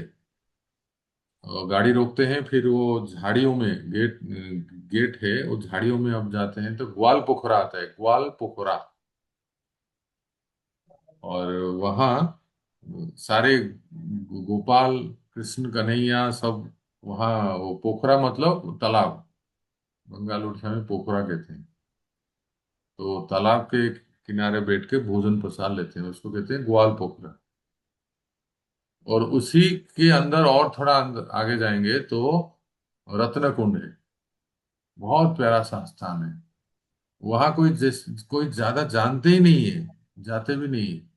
गाड़ी रोकते हैं, फिर वो झाड़ियों में गेट है, वो झाड़ियों में अब जाते हैं तो ग्वाल पोखरा आता है, ग्वाल पोखरा। और वहाँ सारे गोपाल, कृष्ण, कन्हैया सब वहाँ, वो पोखरा मतलब तालाब, बंगाल उड़िया में पोखरा कहते हैं। तो तालाब के किनारे बैठ के भोजन प्रसाद लेते हैं, उसको कहते हैं ग्वाल पोखरा। और उसी के अंदर और थोड़ा आगे जाएंगे तो रत्न कुंड है। बहुत प्यारा सा स्थान है। वहां कोई ज्यादा जानते ही नहीं है, जाते भी नहीं है।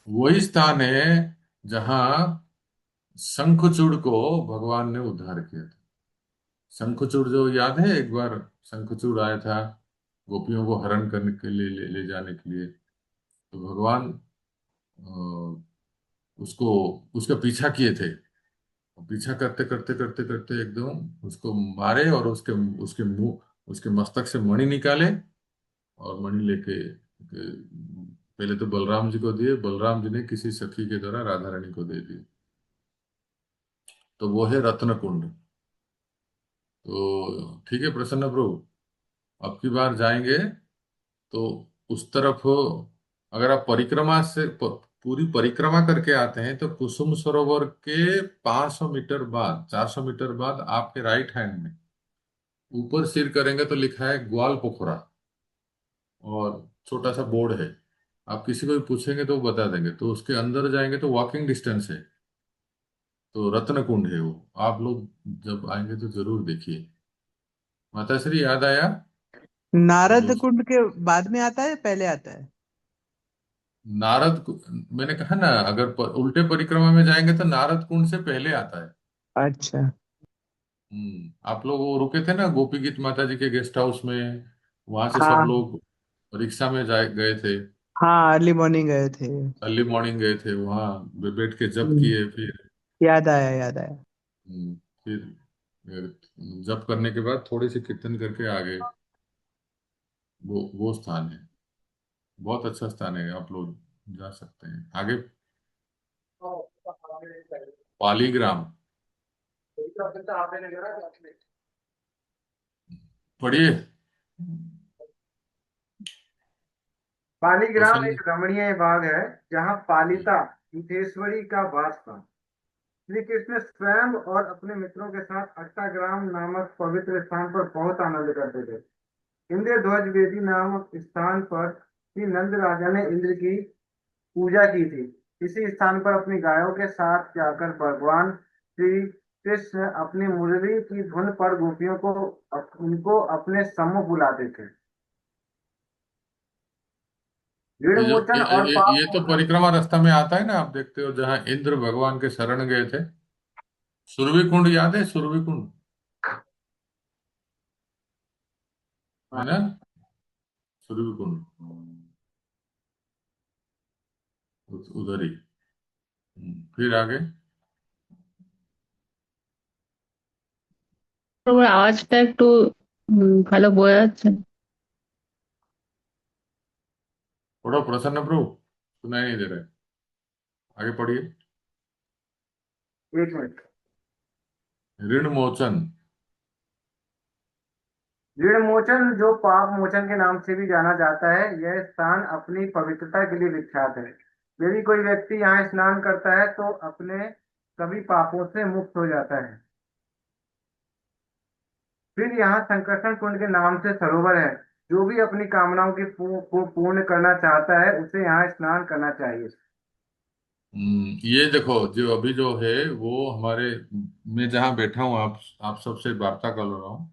वही स्थान है जहां शंखचूड़ को भगवान ने उद्धार किया था। शंखचूड़ जो याद है, एक बार शंखचूड़ आया था गोपियों को हरण करने के लिए, ले जाने के लिए। तो भगवान उसको, उसका पीछा किए थे। पीछा करते करते करते करते एकदम उसको मारे, और उसके उसके मुंह, उसके मस्तक से मणि निकाले, और मणि लेके पहले तो बलराम जी को दिए, बलराम जी ने किसी सखी के द्वारा राधा रानी को दे दिए। तो वो है रत्न कुंड। तो ठीक है प्रसन्न प्रभु, अब की बार जाएंगे तो उस तरफ, अगर आप परिक्रमा से पूरी परिक्रमा करके आते हैं तो कुसुम सरोवर के 500 मीटर बाद, 400 मीटर बाद आपके राइट हैंड में ऊपर सिर करेंगे तो लिखा है ग्वाल पोखरा, और छोटा सा बोर्ड है। आप किसी को भी पूछेंगे तो वो बता देंगे। तो उसके अंदर जाएंगे तो वॉकिंग डिस्टेंस है, तो रत्न कुंड है वो। आप लोग जब आएंगे तो जरूर देखिए। माता श्री याद आया? ये नारद जो कुंड के बाद में आता है, पहले आता है? मैंने कहा ना, अगर उल्टे परिक्रमा में जाएंगे तो नारद कुंड से पहले आता है। अच्छा। आप लोग वो रुके थे ना गोपी गीत माता जी के गेस्ट हाउस में, वहां से सब हाँ लोग रिक्शा में जाए गए थे। हाँ, अर्ली मॉर्निंग गए थे। अर्ली मॉर्निंग गए थे, वहां बैठ के जप हम्म, किए। फिर याद आया, याद आया। फिर जप करने के बाद थोड़े से कीर्तन करके आ गए। वो स्थान है, बहुत अच्छा स्थान है, आप लोग जा सकते हैं आगे। पालीग्राम पढ़िए। पालीग्राम प्रसन्न। एक रमणीय बाग है जहाँ पालिता युद्धेश्वरी का वास था। श्री कृष्ण स्वयं और अपने मित्रों के साथ अट्टाग्राम नामक पवित्र स्थान पर बहुत आनंद करते थे। इंद्र ध्वज वेदी नामक स्थान पर श्री नंद राजा ने इंद्र की पूजा की थी। इसी स्थान पर अपनी गायों के साथ जाकर भगवान श्री कृष्ण अपनी मुरली की धुन पर गोपियों को उनको अपने सम्मुख बुलाते थे। ऋण ये जो मोचन और पाप ये तो मोचन। परिक्रमा रास्ता में आता है ना, आप देखते हो जहाँ इंद्र भगवान के शरण गए थे। सुरभि कुंड याद है? सुरभि कुंड है ना, सुरभि कुंड उधर ही। फिर आगे। প্রভু আওয়াজটা একটু ভালো বোঝা যাচ্ছে না। थोड़ा प्रसन्न प्रभु, सुनाई नहीं दे रहा है, आगे पढ़िए। एक मिनट। ऋण मोचन। ऋण मोचन, जो पाप मोचन के नाम से भी जाना जाता है, यह स्थान अपनी पवित्रता के लिए विख्यात है। यदि कोई व्यक्ति यहाँ स्नान करता है तो अपने सभी पापों से मुक्त हो जाता है। फिर यहाँ संकर्षण कुंड के नाम से सरोवर है। जो भी अपनी कामनाओं की को पूर्ण करना चाहता है उसे यहाँ स्नान करना चाहिए। ये देखो, जो अभी जो है वो हमारे, मैं जहाँ बैठा हूँ, आप सबसे वार्ता कर रहा हूँ,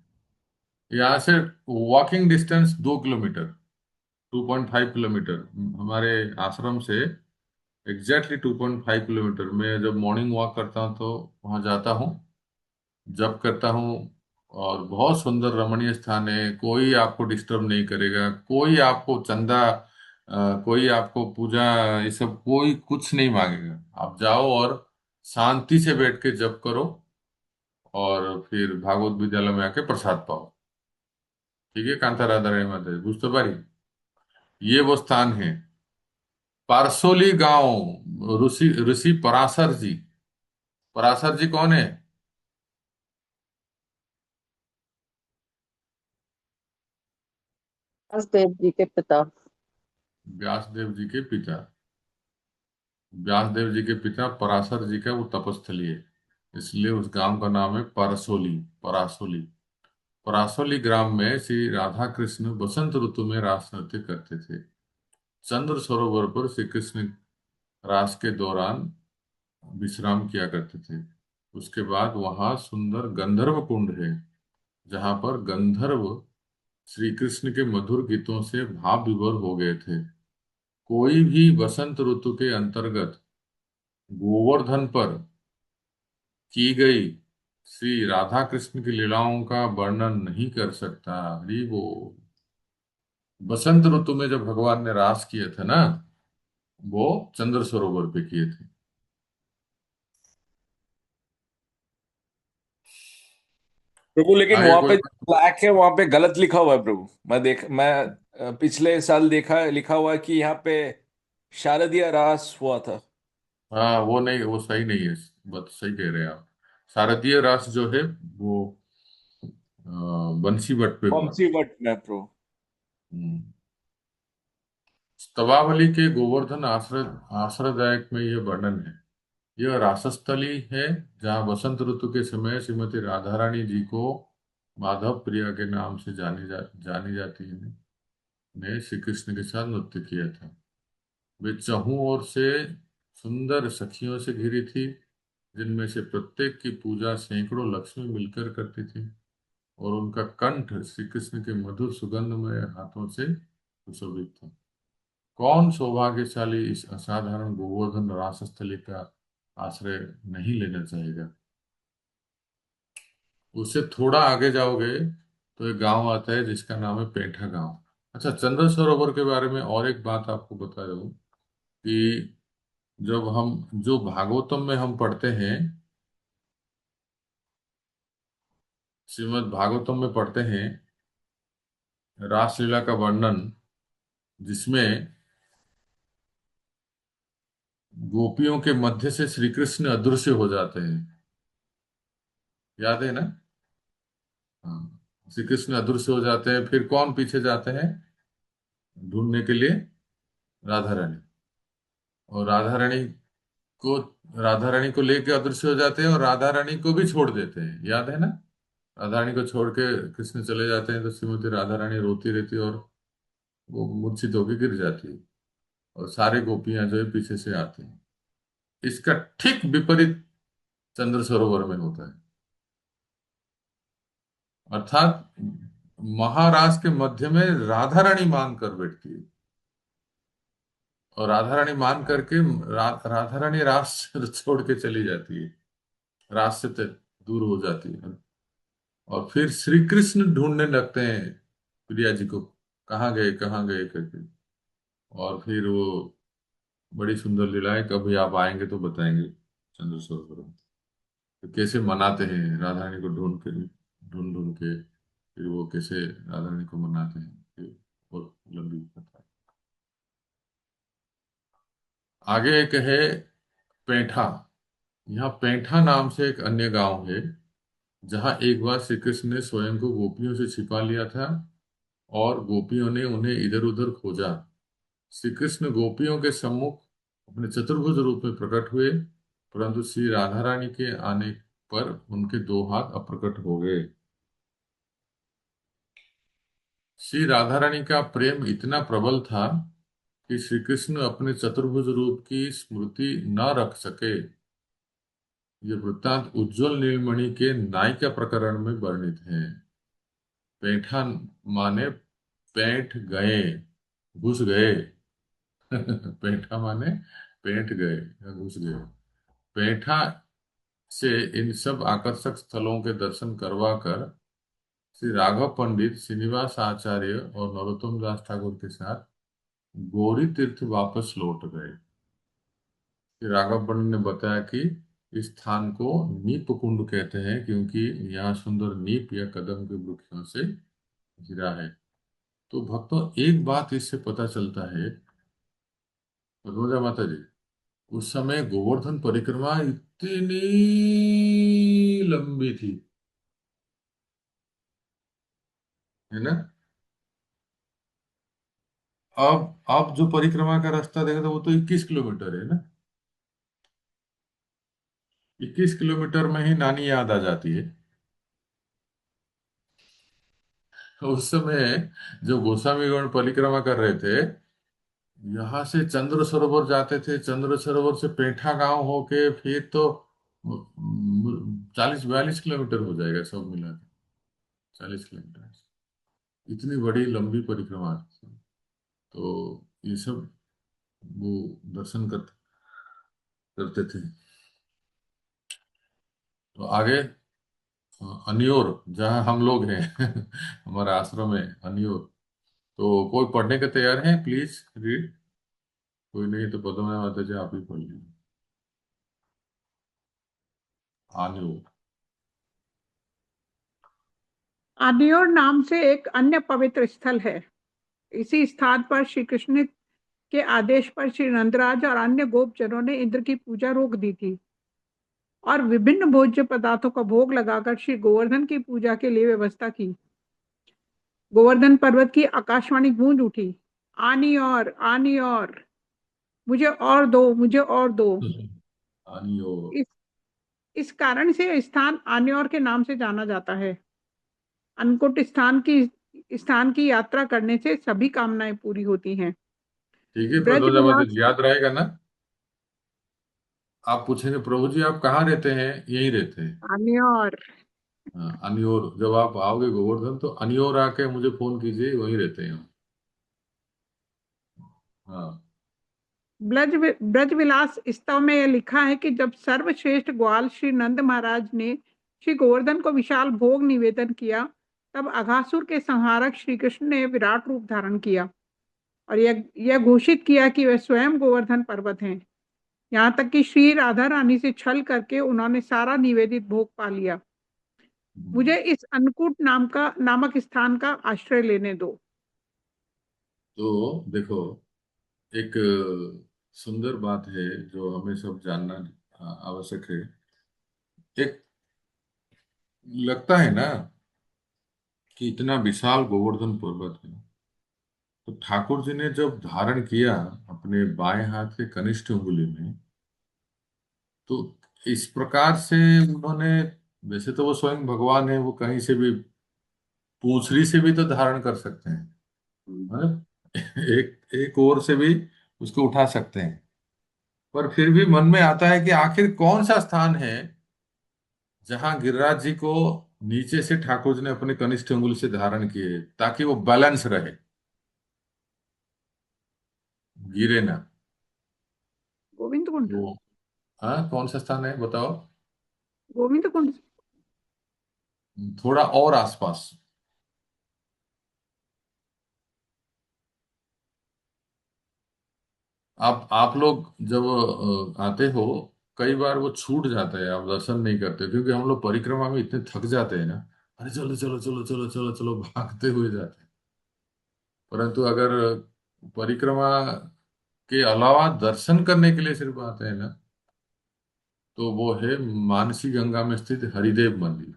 यहाँ से वॉकिंग डिस्टेंस 2 किलोमीटर, 2.5 किलोमीटर हमारे आश्रम से। Exactly 2.5 kilometre. मैं जब मॉर्निंग वॉक करता हूँ तो वहाँ जाता हूँ, जब करता हूँ। और बहुत सुंदर रमणीय स्थान है, कोई आपको डिस्टर्ब नहीं करेगा, कोई आपको चंदा, कोई आपको पूजा, ये सब कोई कुछ नहीं मांगेगा। आप जाओ और शांति से बैठ के जप करो, और फिर भागवत विद्यालय में आके प्रसाद पाओ। ठीक है कांता राधा रानी माता, बुझते पारी। ये वो स्थान है, पारसोली गांव। ऋषि ऋषि पराशर जी। पराशर जी कौन है? व्यासदेव जी के पिता। व्यासदेव जी के पिता। व्यासदेव जी के पिता पराशर जी का वो तपस्थली है, इसलिए उस गांव का नाम है परसोली, परासोली। परासोली ग्राम में श्री राधा कृष्ण बसंत ऋतु में रास नृत्य करते थे। चंद्र सरोवर पर श्री कृष्ण रास के दौरान विश्राम किया करते थे। उसके बाद वहां सुंदर गंधर्व कुंड है, जहां पर गंधर्व श्री कृष्ण के मधुर गीतों से भाव विभोर हो गए थे। कोई भी बसंत ऋतु के अंतर्गत गोवर्धन पर की गई श्री राधा कृष्ण की लीलाओं का वर्णन नहीं कर सकता। हरि वो, बसंत ऋतु में जब भगवान ने रास किए थे ना, वो चंद्र सरोवर पे किए थे। प्रभु लेकिन आगे वहां पे कोई? ब्लैक है, वहां पे गलत लिखा हुआ है प्रभु। मैं पिछले साल देखा, लिखा हुआ है कि यहाँ पे शारदीय रास हुआ था। हाँ वो नहीं, वो सही नहीं है। बात सही कह रहे हैं आप। शारदीय रास जो है वो बंसी बट पे हुआ। बंसी वट में प्रभु। हम्म। स्तवावली के गोवर्धन आश्रयदायक में यह वर्णन है। यह रासस्थली है जहाँ वसंत ऋतु के समय श्रीमती राधा रानी जी को माधव प्रिया के नाम से जानी जाती है ने श्री कृष्ण के साथ नृत्य किया था। वे चहुं ओर से सुंदर सखियों से घिरी थी, जिनमें से प्रत्येक की पूजा सैकड़ों लक्ष्मी मिलकर करती थी, और उनका कंठ श्री कृष्ण के मधुर सुगंधमय हाथों से सुशोभित था। कौन सौभाग्यशाली इस असाधारण गोवर्धन रासस्थली का आश्रय नहीं लेना चाहेगा। उससे थोड़ा आगे जाओगे तो एक गांव आता है जिसका नाम है पेंठा गांव। अच्छा, चंद्र सरोवर के बारे में और एक बात आपको बता दूं कि जब हम जो भागवतम में हम पढ़ते हैं, श्रीमद् भागवतम में पढ़ते हैं रासलीला का वर्णन, जिसमें गोपियों के मध्य से श्री कृष्ण अदृश्य हो जाते हैं, याद है ना। हाँ, श्री कृष्ण अदृश्य हो जाते हैं, फिर कौन पीछे जाते हैं ढूंढने के लिए, राधा रानी। और को राधा रानी को लेके अदृश्य हो जाते हैं और राधा रानी को भी छोड़ देते हैं, याद है ना। राधा रानी को छोड़ के कृष्ण चले जाते हैं तो श्रीमती राधा रानी रोती रहती है और वो मूर्छित होकर गिर जाती है, और सारे गोपियां जो है पीछे से आती हैं। इसका ठीक विपरीत चंद्र सरोवर में होता है, अर्थात महाराज के मध्य में राधा रानी मांग कर बैठती है, और राधा रानी मान करके राधा रानी रास छोड़ के चली जाती है, रास से दूर हो जाती है, और फिर श्री कृष्ण ढूंढने लगते हैं प्रिया जी को, कहाँ गए करके। और फिर वो बड़ी सुंदर लीला है, कभी आप आएंगे तो बताएंगे चंद्र सरोवर में। तो कैसे मनाते हैं राधा रानी को ढूंढ ढूंढ के, फिर वो कैसे राधा रानी को मनाते हैं, फिर बहुत लंबी कथा है। आगे एक है पैठा। यहाँ पैठा नाम से एक अन्य गांव है जहाँ एक बार श्री कृष्ण ने स्वयं को गोपियों से छिपा लिया था और गोपियों ने उन्हें इधर उधर खोजा। श्री कृष्ण गोपियों के सम्मुख अपने चतुर्भुज रूप में प्रकट हुए, परंतु श्री राधा रानी के आने पर उनके दो हाथ अप्रकट हो गए। श्री राधा रानी का प्रेम इतना प्रबल था कि श्री कृष्ण अपने चतुर्भुज रूप की स्मृति न रख सके। ये वृत्तांत उज्ज्वल नीलमणि के नायिका प्रकरण में वर्णित है। पैठा माने पैठ गए, घुस गए। पैठा माने पैठ गए या घुस गए। पैठा से इन सब आकर्षक स्थलों के दर्शन करवा कर श्री राघव पंडित, श्रीनिवास आचार्य और नरोत्तम दास ठाकुर के साथ गौरी तीर्थ वापस लौट गए। श्री राघव पंडित ने बताया कि इस स्थान को नीप कुंड कहते हैं क्योंकि यहाँ सुंदर नीप या कदम के वृक्षों से घिरा है। तो भक्तों, एक बात इससे पता चलता है, पद्मजा माता जी, उस समय गोवर्धन परिक्रमा इतनी लंबी थी, है ना। अब जो परिक्रमा का रास्ता देखा था वो तो 21 किलोमीटर है ना। 21 किलोमीटर में ही नानी याद आ जाती है। उस समय जो गोस्वामीगण परिक्रमा कर रहे थे, यहाँ से चंद्र सरोवर जाते थे, चंद्र सरोवर से पेठा गांव होके फिर तो 40-42 किलोमीटर हो जाएगा सब मिला के, 40 किलोमीटर। इतनी बड़ी लंबी परिक्रमा थी। तो ये सब वो दर्शन करते थे। तो आगे अनियोर, जहाँ हम लोग हैं हमारा आश्रम है अनियोर। तो कोई पढ़ने के तैयार है, प्लीज रीड। कोई नहीं तो पद्मा माता जी आप ही पढ़ लीजिए। अनियोर। आदियोर नाम से एक अन्य पवित्र स्थल है। इसी स्थान पर श्री कृष्ण के आदेश पर श्री नंदराज और अन्य गोपजनों ने इंद्र की पूजा रोक दी थी। और विभिन्न भोज्य पदार्थों का भोग लगाकर श्री गोवर्धन की पूजा के लिए व्यवस्था की। गोवर्धन पर्वत की आकाशवाणी गूंज उठी, आनी और, मुझे और दो, मुझे और दो। आनियो। इस इस कारण से यह स्थान आन्योर के नाम से जाना जाता है। अन्नकूट स्थान की यात्रा करने से सभी कामनाएं पूरी होती हैं। ठीक है, ब्रज प्रदोजा माता विलास जी, याद रहेगा ना? आप पूछेंगे प्रभु जी आप कहाँ रहते हैं, यहीं रहते हैं। आन्योर। हाँ, अनियोर। जब आप आओगे गोवर्धन तो अनियोर आके मुझे फोन कीजिए, वहीं रहते हैं हम। हाँ। ब्रज विलास स्तव में यह लिखा है कि जब सर्वश्रेष्ठ ग्वाल श्री नंद महाराज ने श्री गोवर्धन को विशाल भोग निवेदन किया, तब अघासुर के संहारक श्री कृष्ण ने विराट रूप धारण किया और यह घोषित किया कि वह स्वयं गोवर्धन पर्वत हैं। यहाँ तक कि श्री राधा रानी से छल करके उन्होंने सारा निवेदित भोग पा लिया। मुझे इस अन्नकूट नामक स्थान का आश्रय लेने दो। तो देखो, एक सुंदर बात है जो हमें सब जानना आवश्यक है। एक लगता है ना कि इतना विशाल गोवर्धन पर्वत है, तो ठाकुर जी ने जब धारण किया अपने बाएं हाथ के कनिष्ठ उंगली में, तो इस प्रकार से उन्होंने, वैसे तो वो स्वयं भगवान है, वो कहीं से भी पूंछड़ी से भी तो धारण कर सकते हैं, मतलब एक एक ओर से भी उसको उठा सकते हैं। पर फिर भी मन में आता है कि आखिर कौन सा स्थान है जहां गिरिराज जी को नीचे से ठाकुर जी ने अपने कनिष्ठ अंगुल से धारण किए ताकि वो बैलेंस रहे, गिरे ना। गोविंद कुंड। वो, हाँ, कौन सा स्थान है बताओ? गोविंद कुंड। थोड़ा और आसपास। आप लोग जब आते हो, कई बार वो छूट जाता है, आप दर्शन नहीं करते क्योंकि हम लोग परिक्रमा में इतने थक जाते हैं ना। अरे चलो चलो चलो चलो चलो चलो, भागते हुए जाते हैं। परंतु अगर परिक्रमा के अलावा दर्शन करने के लिए सिर्फ आते हैं ना, तो वो है मानसी गंगा में स्थित हरिदेव मंदिर।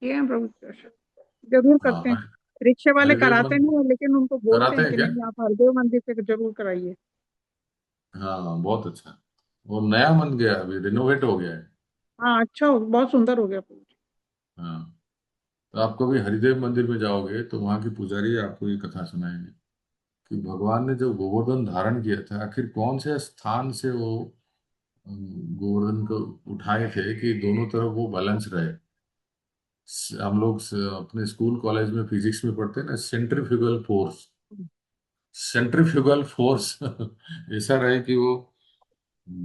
ये हैं प्रभु दर्शन जरूर हाँ, करते हैं। रिक्शे वाले हरिदेव कराते मंदिर नहीं है, लेकिन उनको बोलते कराते हैं हैं कि क्या? नहीं, आप हरदेव मंदिर से जरूर कराइए। हाँ, बहुत अच्छा। वो नया बन गया, अभी रिनोवेट हो गया है। हाँ, अच्छा बहुत सुंदर हो गया प्रभु जी। हाँ, तो आप कभी हरिदेव मंदिर में जाओगे तो वहाँ की पुजारी आपको ये कथा सुनाएंगे कि भगवान ने जो गोवर्धन धारण किया था, आखिर कौन से स्थान से वो गोवर्धन को उठाए थे कि दोनों तरफ वो बैलेंस रहे। हम लोग अपने स्कूल कॉलेज में फिजिक्स में पढ़ते हैं ना, सेंट्रीफ्यूगल फोर्स। सेंट्रीफ्यूगल फोर्स ऐसा रहे कि वो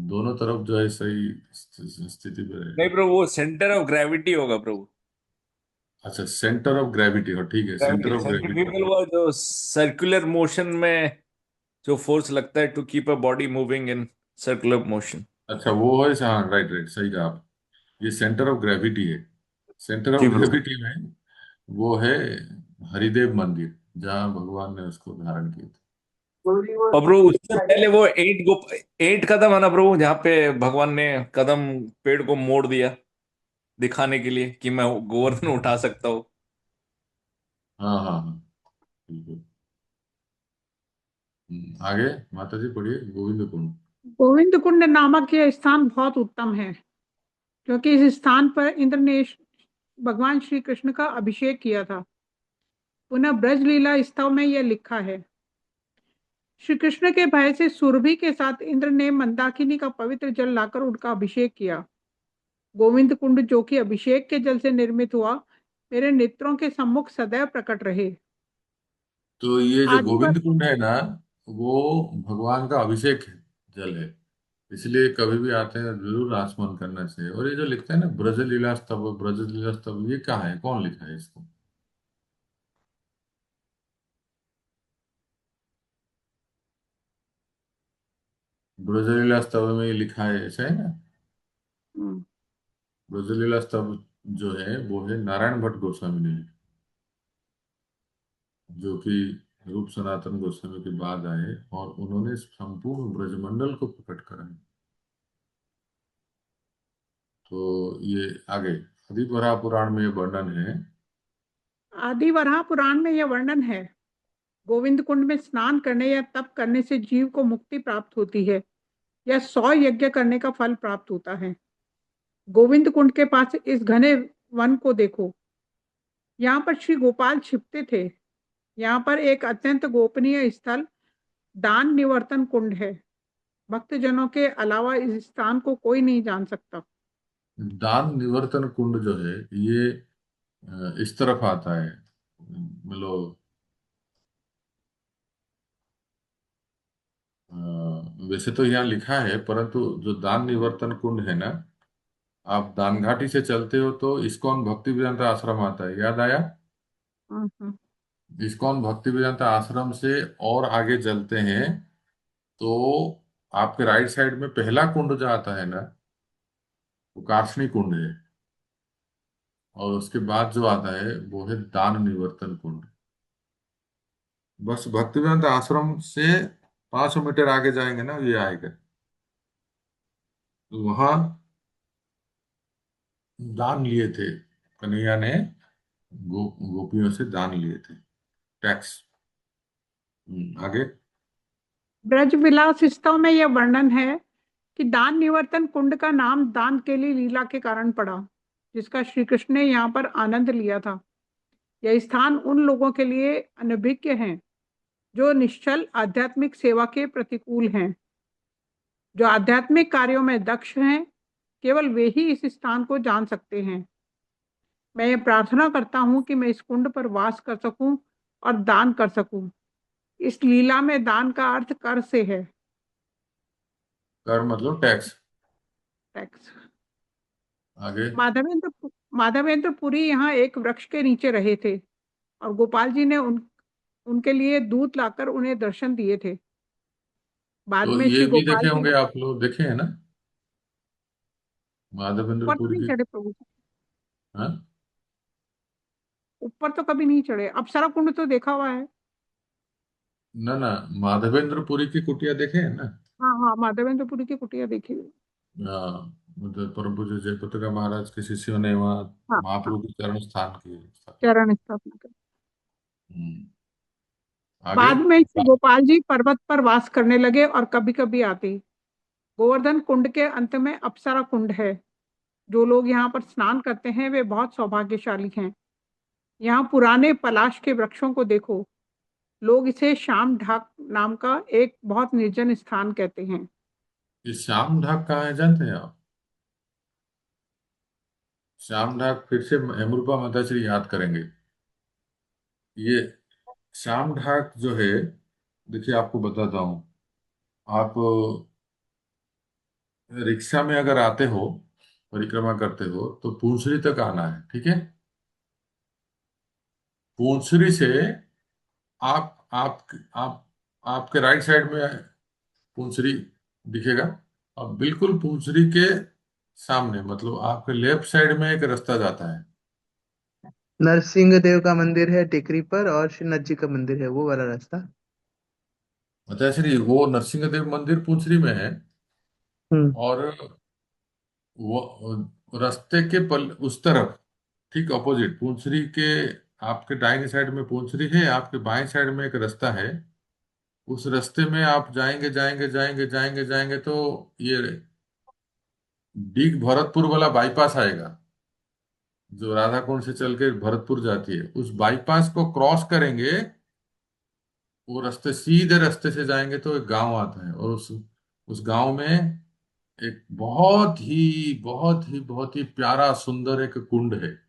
दोनों तरफ जो है सही स्थिति पे रहे। नहीं प्रभु, वो सेंटर ऑफ ग्रेविटी होगा प्रभु। अच्छा, सेंटर ऑफ ग्रेविटी, और ठीक है, centre gravity of gravity. Centrifugal वो जो सर्कुलर मोशन में जो फोर्स लगता है to keep a body moving in circular motion. अच्छा, वो है, हाँ, राइट राइट, सही कहा आप। ये सेंटर ऑफ ग्रेविटी है। सेंटर जी ऑफ प्रभु। ग्रेविटी में वो है हरिदेव मंदिर, जहाँ भगवान ने उसको धारण किया था। पूरी वो और प्रभु उससे पहले वो 8 कदम है ना प्रभु, जहाँ पे भगवान ने कदम पेड़ को मोड़ दिया दिखाने के लिए कि मैं गोवर्धन उठा सकता हूँ। हाँ हाँ हाँ, बिल्कुल। आगे माता जी पढ़िए, गोविंद कुंड। गोविंद कुंड नामक यह स्थान बहुत उत्तम है, क्योंकि इस स्थान पर इंद्र ने भगवान श्री कृष्ण का अभिषेक किया था। पुनः ब्रज लीला स्तव में यह लिखा है, श्री कृष्ण के भय से सुरभि के साथ इंद्र ने मंदाकिनी का पवित्र जल लाकर उनका अभिषेक किया। गोविंद कुंड, जो कि अभिषेक के जल से निर्मित हुआ, मेरे नेत्रों के सम्मुख सदैव प्रकट रहे। तो ये जो आदि पर गोविंद कुंड है ना, वो भगवान का अभिषेक है, जल है। इसलिए कभी भी आते हैं जरूर आचमन करना चाहिए। और ये जो लिखते हैं ना ब्रज लीला स्तव, ब्रज लीला स्तव, ये कहाँ है, कौन लिखा है इसको? ब्रज लीला स्तव में ये लिखा है, ऐसा है ना? हम्म, ब्रज लीला स्तव जो है वो है नारायण भट्ट गोस्वामी ने लिखा, जो कि रूप सनातन गोस्वामी के बाद आए और उन्होंने संपूर्ण ब्रजमंडल को प्रकट करा है। तो ये आगे आदि वराह पुराण में ये वर्णन है। आदि वराह पुराण में यह वर्णन है, गोविंद कुंड में स्नान करने या तप करने से जीव को मुक्ति प्राप्त होती है या 100 यज्ञ करने का फल प्राप्त होता है। गोविंद कुंड के पास इस घने वन को देखो, यहाँ पर श्री गोपाल छिपते थे। यहाँ पर एक अत्यंत गोपनीय स्थल दान निवर्तन कुंड है। भक्तजनों के अलावा इस स्थान को कोई नहीं जान सकता। दान निवर्तन कुंड जो है ये इस तरफ आता है, मतलब वैसे तो यहाँ लिखा है, परंतु जो दान निवर्तन कुंड है ना, आप दान घाटी से चलते हो तो इस्कॉन भक्ति वेदांता आश्रम आता है, याद आया? हम्म। इस्कॉन भक्ति वेदांता आश्रम से और आगे चलते हैं तो आपके राइट साइड में पहला कुंड जो आता है ना, वो कार्षणी कुंड है। और उसके बाद जो आता है वो है दान निवर्तन कुंड। बस भक्ति वेदांत आश्रम से 500 मीटर आगे जाएंगे ना, ये आएगा। तो वहां दान लिए थे कन्हैया ने, गोपियों से दान लिए थे, टैक्स। आगे। ब्रज विलास स्तव में यह वर्णन है कि दान निवर्तन कुंड का नाम दान के लिए लीला के कारण पड़ा, जिसका श्री कृष्ण ने यहाँ पर आनंद लिया था। यह स्थान उन लोगों के लिए अनभिज्ञ है जो निश्चल आध्यात्मिक सेवा के प्रतिकूल हैं। जो आध्यात्मिक कार्यों में दक्ष हैं, केवल वे ही इस स्थान को जान सकते हैं। मैं ये प्रार्थना करता हूँ कि मैं इस कुंड पर वास कर सकूं और दान कर सकूं। इस लीला में दान का अर्थ कर से है। कर मतलब टैक्स। टैक्स। आगे। माधवेंद्र पुरी यहाँ एक वृक्ष के नीचे रहे थे और गोपाल जी ने उनके लिए दूध लाकर उन्हें दर्शन दिए थे। बाद तो में ये श्री भी देखे गोपाल जी होंगे आप लोग, देखे हैं ना माधवेंद्र ऊपर तो पुरी नहीं की? चढ़े प्रभु, हाँ? ऊपर तो कभी नहीं चढ़े। अप्सरा कुंड तो देखा हुआ है। ना ना, माधवेंद्र पुरी की कुटिया देखे हैं ना? हाँ हाँ, माधवेंद्र पुरी की कुटिया देखी हुई। मतलब परम पूज्य जयप्रताप महाराज के शिष्यों ने वहाँ हाँ हाँ, महाप्रभु के चरण स्थान की स्थापना। चरण स्थापना कर। हम्म, आगे। बाद में श्री गोपाल जी पर्वत पर वास करने लगे और कभी कभी आते। गोवर्धन कुंड के अंत में अप्सरा कुंड है। जो लोग यहाँ पर स्नान करते हैं वे बहुत सौभाग्यशाली हैं। यहाँ पुराने पलाश के वृक्षों को देखो। लोग इसे श्याम ढाक नाम का एक बहुत निर्जन स्थान कहते हैं। ये श्याम ढाक कहाँ है जानते हैं आप? श्याम ढाक फिर से हेमरूपा माता श्री याद करेंगे। ये श्याम ढाक जो है, देखिए आपको बताता हूँ। आप रिक्शा में अगर आते हो, परिक्रमा करते हो, तो पूंछड़ी तक आना है, ठीक है? पूंछड़ी से आप आपके राइट साइड में पूंछड़ी दिखेगा, और बिल्कुल पूंछड़ी के सामने, मतलब आपके लेफ्ट साइड में एक रास्ता जाता है। नरसिंह देव का मंदिर है टेकरी पर और श्रीनाथ जी का मंदिर है, वो वाला रास्ता। मतलब श्री वो नरसिंह देव मंदिर पूंछड़ी में है। हम्म। और वो रास्ते के उस तरफ, ठीक अपोजिट पूंछड़ी के, आपके दाहिने साइड में पूंछड़ी है, आपके बाएं साइड में एक रास्ता है। उस रास्ते में आप जाएंगे जाएंगे जाएंगे जाएंगे जाएंगे तो ये डीग भरतपुर वाला बाईपास आएगा, जो राधा कुंड से चल के भरतपुर जाती है। उस बाईपास को क्रॉस करेंगे, वो रास्ते सीधे रास्ते से जाएंगे तो एक गांव आता है, और उस गांव में एक बहुत ही प्यारा सुंदर एक कुंड है।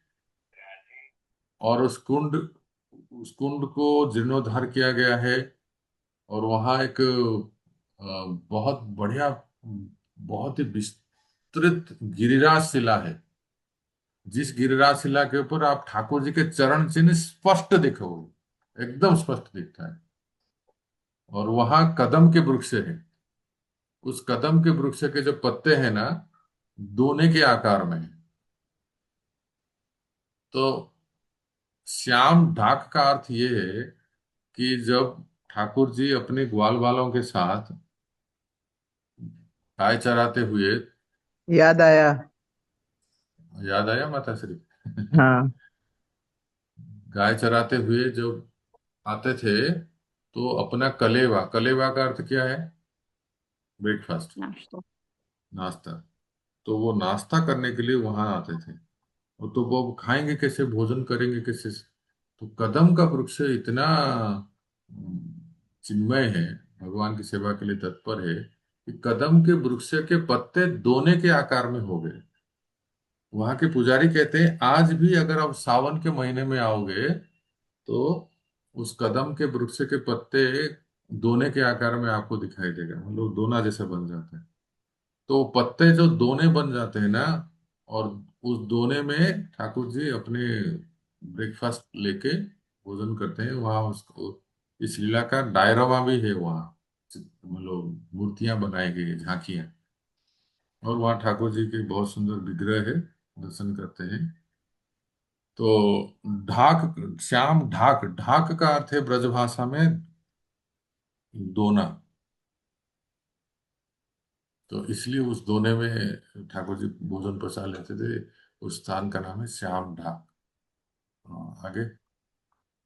और उस कुंड को जीर्णोद्धार किया गया है। और वहाँ एक बहुत बढ़िया, बहुत ही विस्तृत गिरिराज शिला है, जिस गिरिराज शिला के ऊपर आप ठाकुर जी के चरण चिन्ह स्पष्ट देखोगे, एकदम स्पष्ट दिखता है। और वहां कदम के वृक्ष है। उस कदम के वृक्ष के जो पत्ते हैं ना, दोने के आकार में है। तो श्याम ढाक का अर्थ ये है कि जब ठाकुर जी अपने ग्वाल वालों के साथ गाय चराते हुए, याद आया। याद आया माता श्री? हाँ। गाय चराते हुए जब आते थे तो अपना कलेवा, कलेवा का अर्थ क्या है? ब्रेकफास्ट, नाश्ता। नाश्ता। तो वो नाश्ता करने के लिए वहां आते थे। और तो वो अब खाएंगे कैसे, भोजन करेंगे कैसे? तो कदम का वृक्ष इतना चिन्मय है, भगवान की सेवा के लिए तत्पर है कि कदम के वृक्ष के पत्ते दोने के आकार में हो गए। वहां के पुजारी कहते हैं आज भी अगर आप सावन के महीने में आओगे तो उस कदम के वृक्ष के पत्ते दोने के आकार में आपको दिखाई देगा, मतलब दोना जैसा बन जाता है। तो पत्ते जो दोने बन जाते हैं ना, और उस दोने में ठाकुर जी अपने ब्रेकफास्ट लेके भोजन करते हैं वहां। उसको इस लीला का डायरामा भी है वहाँ, मतलब मूर्तियां बनाई गई है, झांकियां। और वहाँ ठाकुर जी के बहुत सुंदर विग्रह है, दर्शन करते हैं। तो ढाक, श्याम ढाक, ढाक का अर्थ है ब्रजभाषा में दोना। तो इसलिए उस दोने में ठाकुर जी भोजन प्रसाद लेते थे। उस स्थान का नाम है श्याम ढाक। आगे।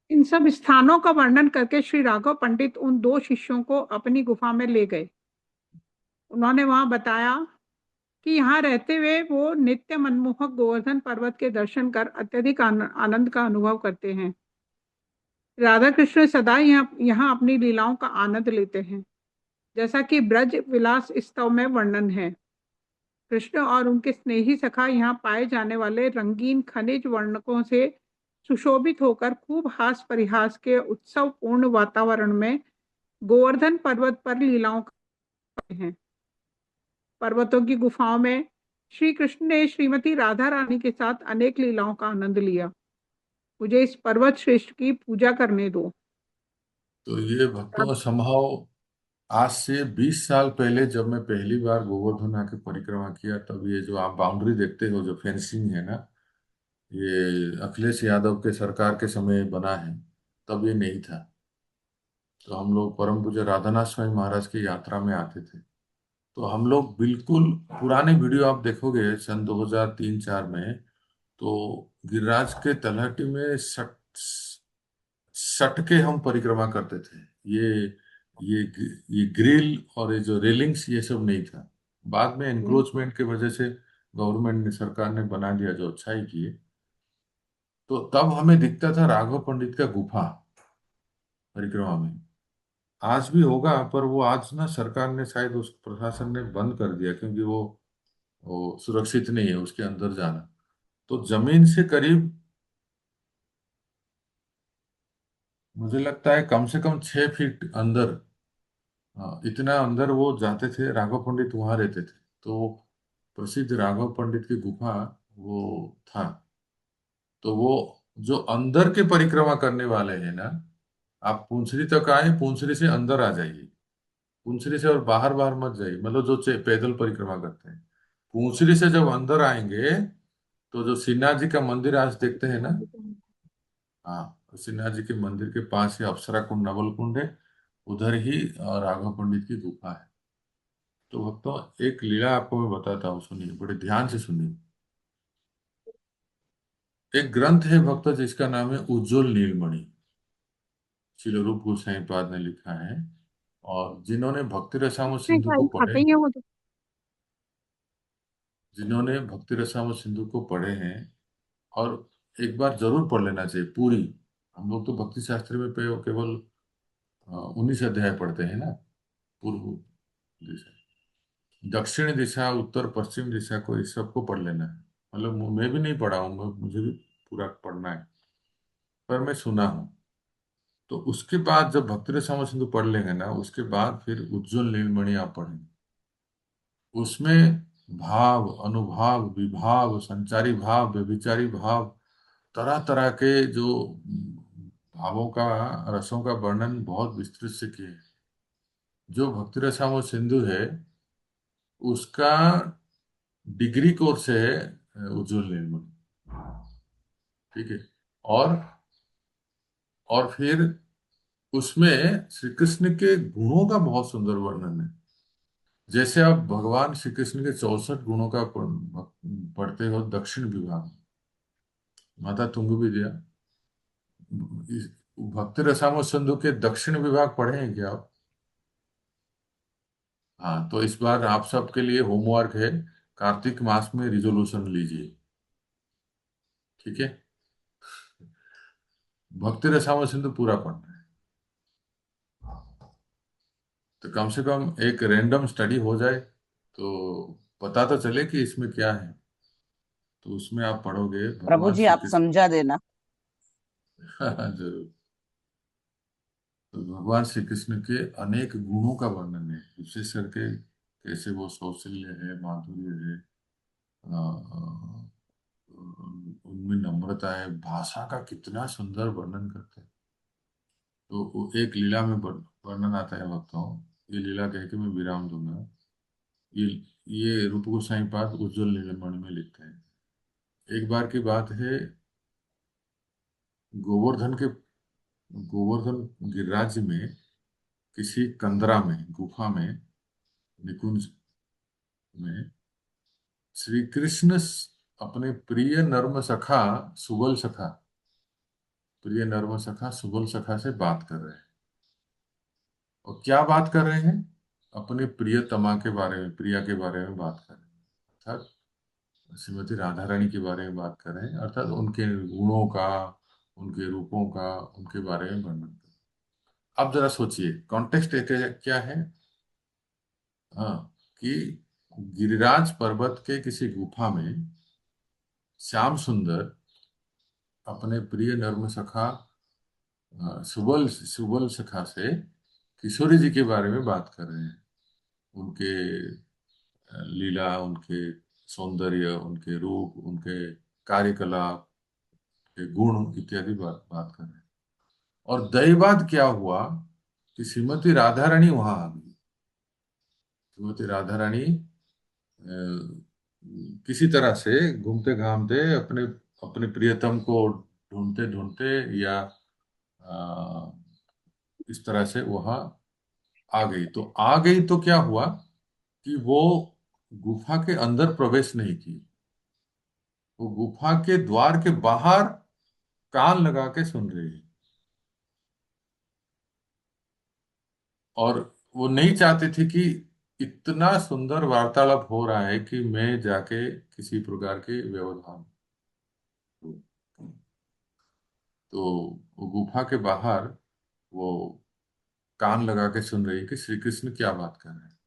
इन सब स्थानों का वर्णन करके श्री राघव पंडित उन दो शिष्यों को अपनी गुफा में ले गए। उन्होंने वहां बताया कि यहाँ रहते हुए वो नित्य मनमोहक गोवर्धन पर्वत के दर्शन कर अत्यधिक आनंद का अनुभव करते हैं। राधा कृष्ण सदा यहाँ अपनी लीलाओं का आनंद लेते हैं, जैसा कि ब्रज विलास स्तव में वर्णन है। कृष्ण और उनके स्नेही सखा यहाँ पाए जाने वाले रंगीन खनिज वर्णकों से सुशोभित होकर खूब हास परिहास के उत्सव पूर्ण वातावरण में गोवर्धन पर्वत पर लीलाओं करते हैं। पर्वतों की गुफाओं में श्री कृष्ण ने श्रीमती राधा रानी के साथ अनेक लीलाओं का आनंद लिया। मुझे इस पर्वत श्रेष्ठ की पूजा करने दो। तो ये भक्तों संभव आज से 20 साल पहले जब मैं पहली बार गोवर्धन आके परिक्रमा किया, तब ये जो आप बाउंड्री देखते हो, जो फेंसिंग है ना, ये अखिलेश यादव के सरकार के समय बना है, तब ये नहीं था। तो हम लोग परम पूज्य राधानाथ स्वामी महाराज की यात्रा में आते थे। तो हम लोग बिल्कुल पुराने वीडियो आप देखोगे सन 2003-4 में, तो गिरिराज के तलहटी में सट सटके हम परिक्रमा करते थे। ये ये ये ग्रिल और ये जो रेलिंग्स, ये सब नहीं था। बाद में एनक्रोचमेंट की वजह से गवर्नमेंट ने, सरकार ने बना दिया, जो अच्छाई की है। तो तब हमें दिखता था राघव पंडित का गुफा परिक्रमा में। आज भी होगा, पर वो आज ना सरकार ने शायद, उस प्रशासन ने बंद कर दिया, क्योंकि वो सुरक्षित नहीं है उसके अंदर जाना। तो जमीन से करीब मुझे लगता है कम से कम 6 फीट अंदर, हाँ, इतना अंदर वो जाते थे। राघव पंडित वहां रहते थे। तो प्रसिद्ध राघव पंडित की गुफा वो था। तो वो जो अंदर के परिक्रमा करने वाले हैं ना, आप पुंसरी तक आए, पुंसरी से अंदर आ जाइए, पुंसरी से, और बाहर बाहर मत जाइए, मतलब जो पैदल परिक्रमा करते हैं। पुंसरी से जब अंदर आएंगे तो जो श्रीनाथ जी का मंदिर आज देखते हैं ना, हाँ, तो श्रीनाथ जी के मंदिर के पास ही अप्सरा कुंड, नवल कुंड है। उधर ही राघव पंडित की गुफा है। तो भक्तों, एक लीला आपको मैं बताता हूँ, सुनिए, बड़े ध्यान से सुनिए। एक ग्रंथ है भक्तों जिसका नाम है उज्ज्वल नीलमणि, श्रील रूप गोस्वामी पाद ने लिखा है। और जिन्होंने भक्ति रसामृत सिंधु को पढ़े, खाते ही है वो तो। जिन्होंने भक्ति रसामृत सिंधु को पढ़े हैं, और एक बार जरूर पढ़ लेना चाहिए पूरी। हम लोग तो भक्ति शास्त्र में केवल 19 अध्याय पढ़ते हैं ना, पूर्व दिशा, दक्षिण दिशा, उत्तर पश्चिम दिशा को, इस सबको पढ़ लेना है। मतलब मैं भी नहीं पढ़ा हूँ, मुझे भी पूरा पढ़ना है, पर मैं सुना हूँ। तो उसके बाद जब भक्ति रसामृत सिंधु पढ़ लेंगे ना, उसके बाद फिर उज्ज्वल नीलमणि आप पढ़ेंगे। उसमें भाव, अनुभाव, विभाव, संचारी भाव, व्यभिचारी भाव, तरह तरह के जो भावों का, रसों का वर्णन बहुत विस्तृत से किए हैं। जो भक्ति रसामृत सिंधु है, उसका डिग्री कोर्स है उज्ज्वल निर्मल। ठीक है। और और फिर उसमें श्री कृष्ण के गुणों का बहुत सुंदर वर्णन है। जैसे आप भगवान श्री कृष्ण के 64 गुणों का पढ़ते हो दक्षिण विभाग, माता तुंग भी दिया, इस भक्ति रसामो सिंधु के दक्षिण विभाग पढ़े हैं क्या आप? हाँ, तो इस बार आप सबके लिए होमवर्क है, कार्तिक मास में रिजोल्यूशन लीजिए, ठीक है? भक्ति रसामो सिंधु पूरा पढ़ना है, तो कम से कम एक रैंडम स्टडी हो जाए तो पता तो चले कि इसमें क्या है। तो उसमें आप पढ़ोगे प्रभु भगवान जी श्री आप कृष्ण। समझा देना। जरूर। तो भगवान श्री कृष्ण के अनेक गुणों का वर्णन है, विशेष करके कैसे वो सौशील्य है, माधुर्य है, उनमें नम्रता है, भाषा का कितना सुंदर वर्णन करते हैं। तो वो एक लीला में वर्णन आता है भक्तों, ये लीला कह के मैं विराम दूंगा। ये ये रूप गोसाई पाद उज्ज्वल नीलमणि में लिखते हैं। एक बार की बात है, गोवर्धन के गोवर्धन गिरिराज में किसी कंदरा में, गुफा में, निकुंज में श्री कृष्ण अपने प्रिय नर्म सखा सुबल सखा, प्रिय नर्म सखा सुबल सखा से बात कर रहे हैं। और क्या बात कर रहे हैं? अपने प्रियतमा के बारे में, प्रिया के बारे में बात कर रहे हैं, अर्थात श्रीमती राधा रानी के बारे में बात कर रहे हैं, अर्थात उनके गुणों का, उनके रूपों का, उनके बारे में वर्णन कर रहे हैं। अब जरा सोचिए कॉन्टेक्स्ट क्या है। हाँ, कि गिरिराज पर्वत के किसी गुफा में श्याम सुंदर अपने प्रिय नर्म सखा सुबल सुबल सखा से किशोरी जी के बारे में बात कर रहे हैं, उनके लीला, उनके सौंदर्य, उनके रूप, उनके कार्यकलाप के गुण इत्यादि बात कर रहे हैं। और दैवाद क्या हुआ कि श्रीमती राधा रानी वहां आ गई। श्रीमती राधा रानी किसी तरह से घूमते घामते अपने अपने प्रियतम को ढूंढते ढूंढते या अ, इस तरह से वहां आ गई। तो आ गई तो क्या हुआ कि वो गुफा के अंदर प्रवेश नहीं की, वो गुफा के द्वार के बाहर कान लगा के सुन रही है। और वो नहीं चाहती थी कि इतना सुंदर वार्तालाप हो रहा है कि मैं जाके किसी प्रकार के व्यवधान हूँ। तो वो गुफा के बाहर वो कान लगा के सुन रही है कि श्री कृष्ण क्या बात कर रहे हैं।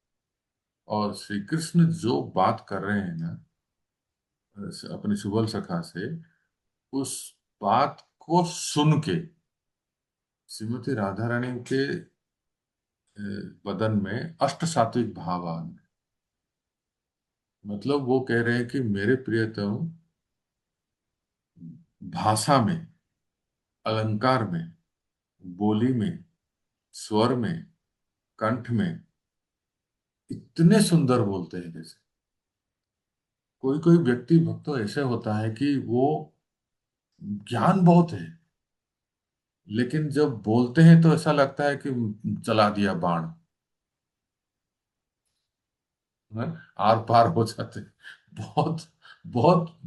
और श्री कृष्ण जो बात कर रहे हैं ना अपने सुबल सखा से, उस बात को सुन के श्रीमती राधा रानी के बदन में अष्ट सात्विक भाव आ गए। मतलब वो कह रहे हैं कि मेरे प्रियतम भाषा में, अलंकार में, बोली में, स्वर में, कंठ में इतने सुंदर बोलते हैं। जैसे कोई कोई व्यक्ति भक्तों ऐसे होता है कि वो ज्ञान बहुत है, लेकिन जब बोलते हैं तो ऐसा लगता है कि चला दिया बाण, है? आर पार हो जाते हैं। बहुत बहुत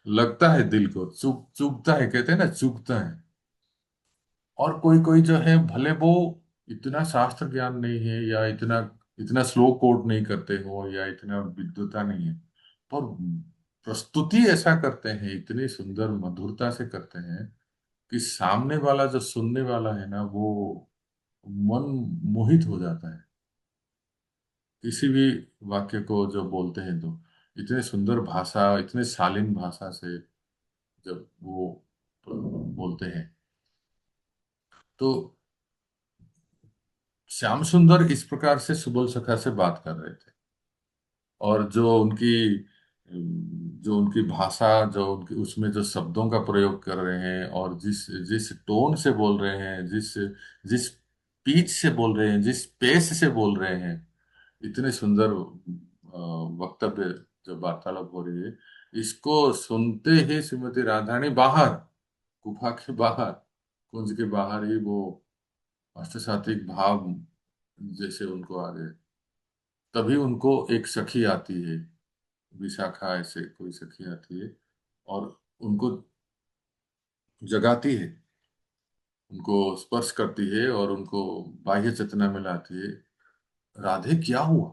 लगता है दिल को, चुभता है, कहते हैं ना चुभता है। और कोई कोई जो है भले वो इतना शास्त्र ज्ञान नहीं है या इतना इतना श्लोक कोट नहीं करते हो या इतना विद्वता नहीं है, पर प्रस्तुति ऐसा करते हैं, इतनी सुंदर मधुरता से करते हैं कि सामने वाला जो सुनने वाला है ना वो मन मोहित हो जाता है। किसी भी वाक्य को जो बोलते हैं तो इतने सुंदर भाषा, इतने शालीन भाषा से जब वो बोलते हैं, तो श्याम सुंदर इस प्रकार से सुबल सखा से बात कर रहे थे। और जो उनकी भाषा, जो उनकी उसमें जो शब्दों का प्रयोग कर रहे हैं और जिस जिस टोन से बोल रहे हैं, जिस जिस पीच से बोल रहे हैं, जिस पेस से बोल रहे हैं, इतने सुंदर वक्तव्य जो वार्तालाप हो रही है, इसको सुनते ही श्रीमती राधारानी बाहर, गुफा के बाहर, कुंज के बाहर ही वो अष्टसात्विक भाव जैसे उनको आ गए। तभी उनको एक सखी आती है, विशाखा ऐसे कोई सखी आती है और उनको जगाती है, उनको स्पर्श करती है और उनको बाह्य चेतना में लाती है। राधे क्या हुआ,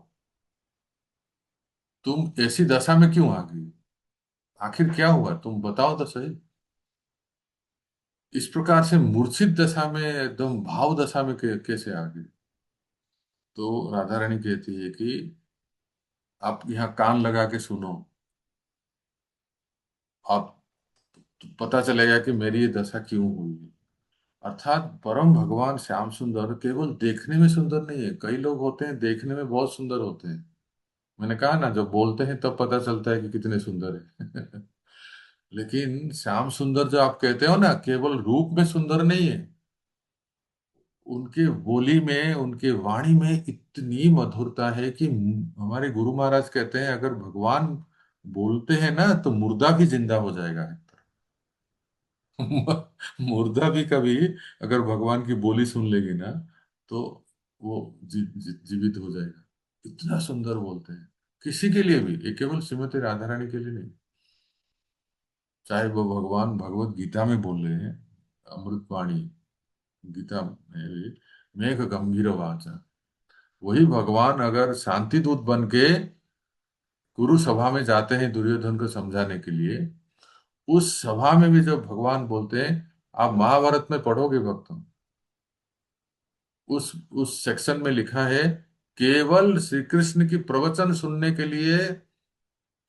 तुम ऐसी दशा में क्यों आ गई, आखिर क्या हुआ, तुम बताओ तो सही। इस प्रकार से मूर्छित दशा में, एकदम भाव दशा में कैसे आ गई। तो राधा रानी कहती है कि आप यहाँ कान लगा के सुनो, आप पता चलेगा कि मेरी ये दशा क्यों हुई है। अर्थात परम भगवान श्याम सुंदर केवल देखने में सुंदर नहीं है। कई लोग होते हैं देखने में बहुत सुंदर होते हैं, मैंने कहा ना, जब बोलते हैं तब पता चलता है कि कितने सुंदर है। लेकिन श्याम सुंदर जो आप कहते हो ना, केवल रूप में सुंदर नहीं है, उनके बोली में, उनके वाणी में इतनी मधुरता है कि हमारे गुरु महाराज कहते हैं अगर भगवान बोलते हैं ना तो मुर्दा भी जिंदा हो जाएगा। मुर्दा भी कभी अगर भगवान की बोली सुन लेगी ना तो वो जीवित हो जाएगा। इतना सुंदर बोलते हैं, किसी के लिए भी, ये केवल श्रीमती राधा रानी के लिए नहीं, चाहे वो भगवान भगवत गीता में बोल रहे हैं, अमृतवाणी गीता में भी, मेघ गंभीर वाचा, वही भगवान अगर शांति दूत बन के गुरु सभा में जाते हैं दुर्योधन को समझाने के लिए, उस सभा में भी जब भगवान बोलते हैं, आप महाभारत में पढ़ोगे भक्तों, उस सेक्शन में लिखा है केवल श्री कृष्ण की प्रवचन सुनने के लिए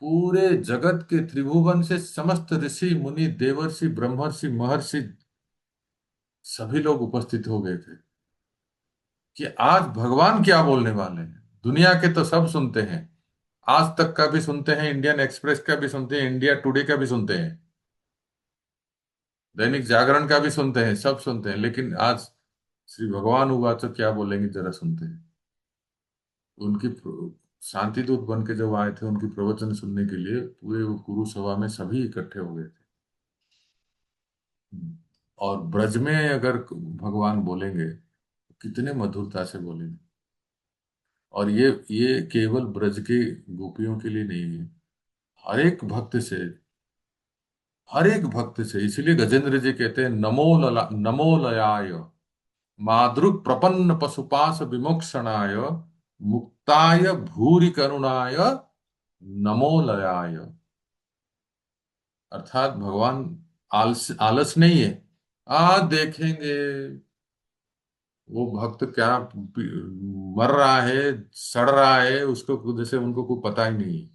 पूरे जगत के त्रिभुवन से समस्त ऋषि मुनि देवर्षि ब्रह्मर्षि महर्षि सभी लोग उपस्थित हो गए थे कि आज भगवान क्या बोलने वाले हैं। दुनिया के तो सब सुनते हैं, आज तक का भी सुनते हैं, इंडियन एक्सप्रेस का भी सुनते हैं, इंडिया टुडे का भी सुनते हैं, दैनिक जागरण का भी सुनते हैं, सब सुनते हैं, लेकिन आज श्री भगवान हुआ तो क्या बोलेंगे जरा सुनते हैं। उनकी शांति दूत बन के जब आए थे उनकी प्रवचन सुनने के लिए, पूरे वो कुरु सभा में सभी इकट्ठे हो गए थे। और ब्रज में अगर भगवान बोलेंगे तो कितने मधुरता से बोलेंगे। और ये केवल ब्रज के गोपियों के लिए नहीं है, हर एक भक्त से, हर एक भक्त से। इसलिए गजेंद्र जी कहते हैं नमो लयाय मादृक प्रपन्न पशुपाश विमोक्षणाय मुक्ताय भूरि करुणाय नमो लयाय। अर्थात भगवान आलस नहीं है, देखेंगे वो भक्त क्या मर रहा है, सड़ रहा है, उसको जैसे उनको कोई पता ही नहीं है,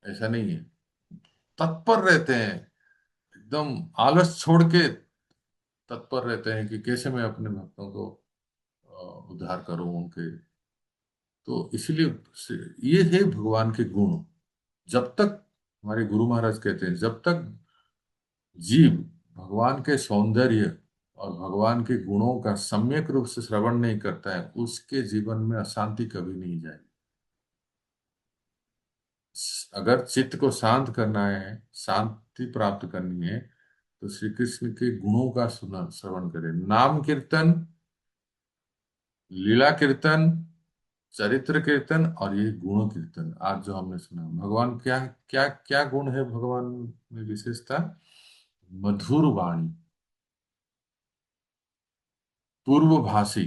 ऐसा नहीं है। तत्पर रहते हैं, एकदम आलस छोड़ के तत्पर रहते हैं कि कैसे मैं अपने भक्तों को उद्धार करूं उनके। तो इसलिए ये है भगवान के गुण। जब तक, हमारे गुरु महाराज कहते हैं, जब तक जीव भगवान के सौंदर्य और भगवान के गुणों का सम्यक रूप से श्रवण नहीं करता है, उसके जीवन में अशांति कभी नहीं जाएगी। अगर चित्त को शांत करना है, शांति प्राप्त करनी है, तो श्री कृष्ण के गुणों का सुना श्रवण करें। नाम कीर्तन, लीला कीर्तन, चरित्र कीर्तन और ये गुण कीर्तन, आज जो हमने सुना, भगवान क्या क्या क्या गुण है भगवान में विशेषता, मधुर वाणी, पूर्वभाषी।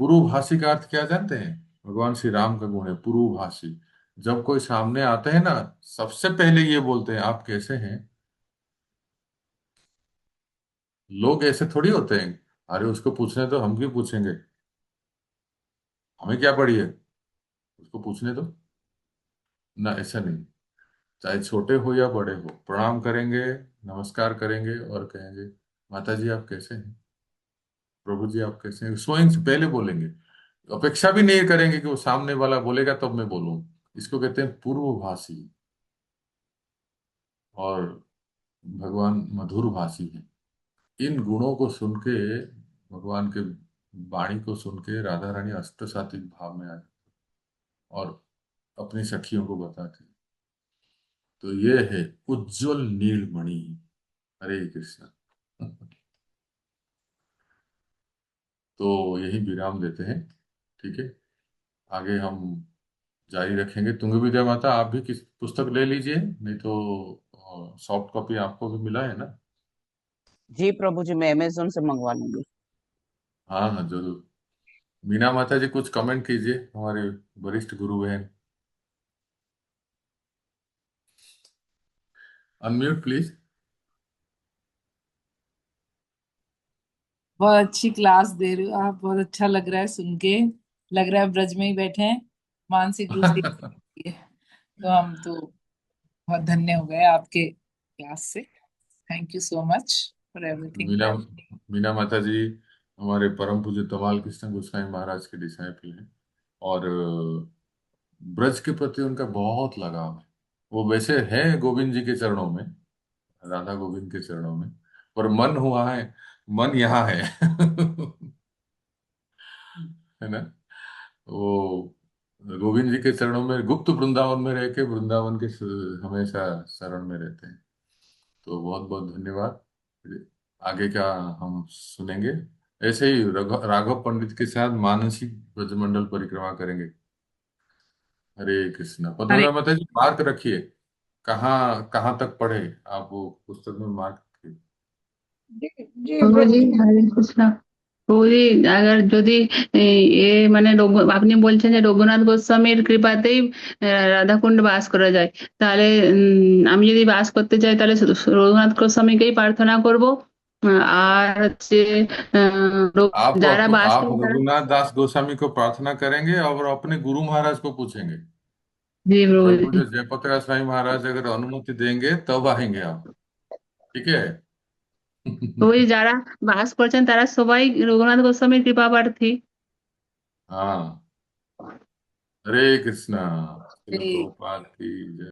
पूर्वभाषी का अर्थ क्या जानते हैं, भगवान श्री राम का गुण है पूर्वभाषी। जब कोई सामने आते हैं ना, सबसे पहले ये बोलते हैं आप कैसे हैं। लोग ऐसे थोड़ी होते हैं, अरे उसको पूछने तो हम क्यों पूछेंगे, हमें क्या पड़ी है, उसको पूछने दो ना, ऐसा नहीं। चाहे छोटे हो या बड़े हो, प्रणाम करेंगे, नमस्कार करेंगे और कहेंगे माता जी आप कैसे हैं, प्रभु जी आप कैसे हैं, स्वयं से पहले बोलेंगे। अपेक्षा भी नहीं करेंगे कि वो सामने वाला बोलेगा तब मैं बोलूं। इसको कहते हैं पूर्वभाषी। और भगवान मधुर भाषी है। इन गुणों को सुन के, भगवान के वाणी को सुन के राधा रानी अष्टसात्विक भाव में आ जाती और अपनी सखियों को बताती। तो ये है उज्जवल नीलमणि। हरे कृष्ण। तो यही विराम देते हैं, ठीक है। आगे हम जारी रखेंगे। तुंग विद्या माता, आप भी किस पुस्तक ले लीजिए, नहीं तो सॉफ्ट कॉपी आपको भी मिला है ना। जी प्रभु जी, मैं अमेजोन से मंगवा लूंगी। हाँ हाँ जरूर। मीना माता जी कुछ कमेंट कीजिए, हमारे वरिष्ठ गुरु बहन। Unmute please. बहुत अच्छी क्लास दे रहे हो आप, बहुत अच्छा लग रहा है सुन के। लग रहा है ब्रज में ही बैठे हैं, मानसिक रूप से तो हम तो बहुत धन्य हो गए आपके क्लास से। Thank you so much for everything. Meena Meena माता जी हमारे परम पूज्य तमाल कृष्ण गोस्वामी महाराज के डिसाइपल हैं, और ब्रज के प्रति उनका बहुत लगाव है। वो वैसे है गोविंद जी के चरणों में, राधा गोविंद के चरणों में, पर मन हुआ है, मन यहाँ है। है ना। वो गोविंद जी के चरणों में, गुप्त वृंदावन में रह के वृंदावन के हमेशा शरण में रहते हैं। तो बहुत बहुत धन्यवाद। आगे का हम सुनेंगे। ऐसे ही राघव पंडित के साथ मानसिक ब्रजमंडल परिक्रमा करेंगे। हरे कृष्णा। हरे पद्मजा माता जी मार्क रखिए, कहाँ कहाँ तक पढ़े आप, वो पुस्तक में मार्क रखिए। जी প্রভু জি, जी। হরে কৃষ্ণ। প্রভুজি, আগার যদি মানে আপনি বলছেন যে রঘুনাথ গোস্বামীর কৃপাতেই রাধাকুণ্ড বাস করা যায়, তাহলে আমি যদি বাস করতে চাই তাহলে রঘুনাথ গোস্বামীকেই প্রার্থনা করব। আর হচ্ছে যারা বাস आप করে তারা। रघुनाथ दास गोस्वामी को प्रार्थना करेंगे और अपने गुरु महाराज को पूछेंगे। জি परम প্রভুজি। पूज्य जयपताका स्वामी महाराज अगर अनुमति देंगे तब आएंगे आप। ठीक है। প্রভুজি, যারা বাস করছেন তারা সবাই রঘুনাথ গোস্বামীর কৃপা প্রার্থী। हाँ। हरे कृष्णा। श्रील प्रभुपाद की जय।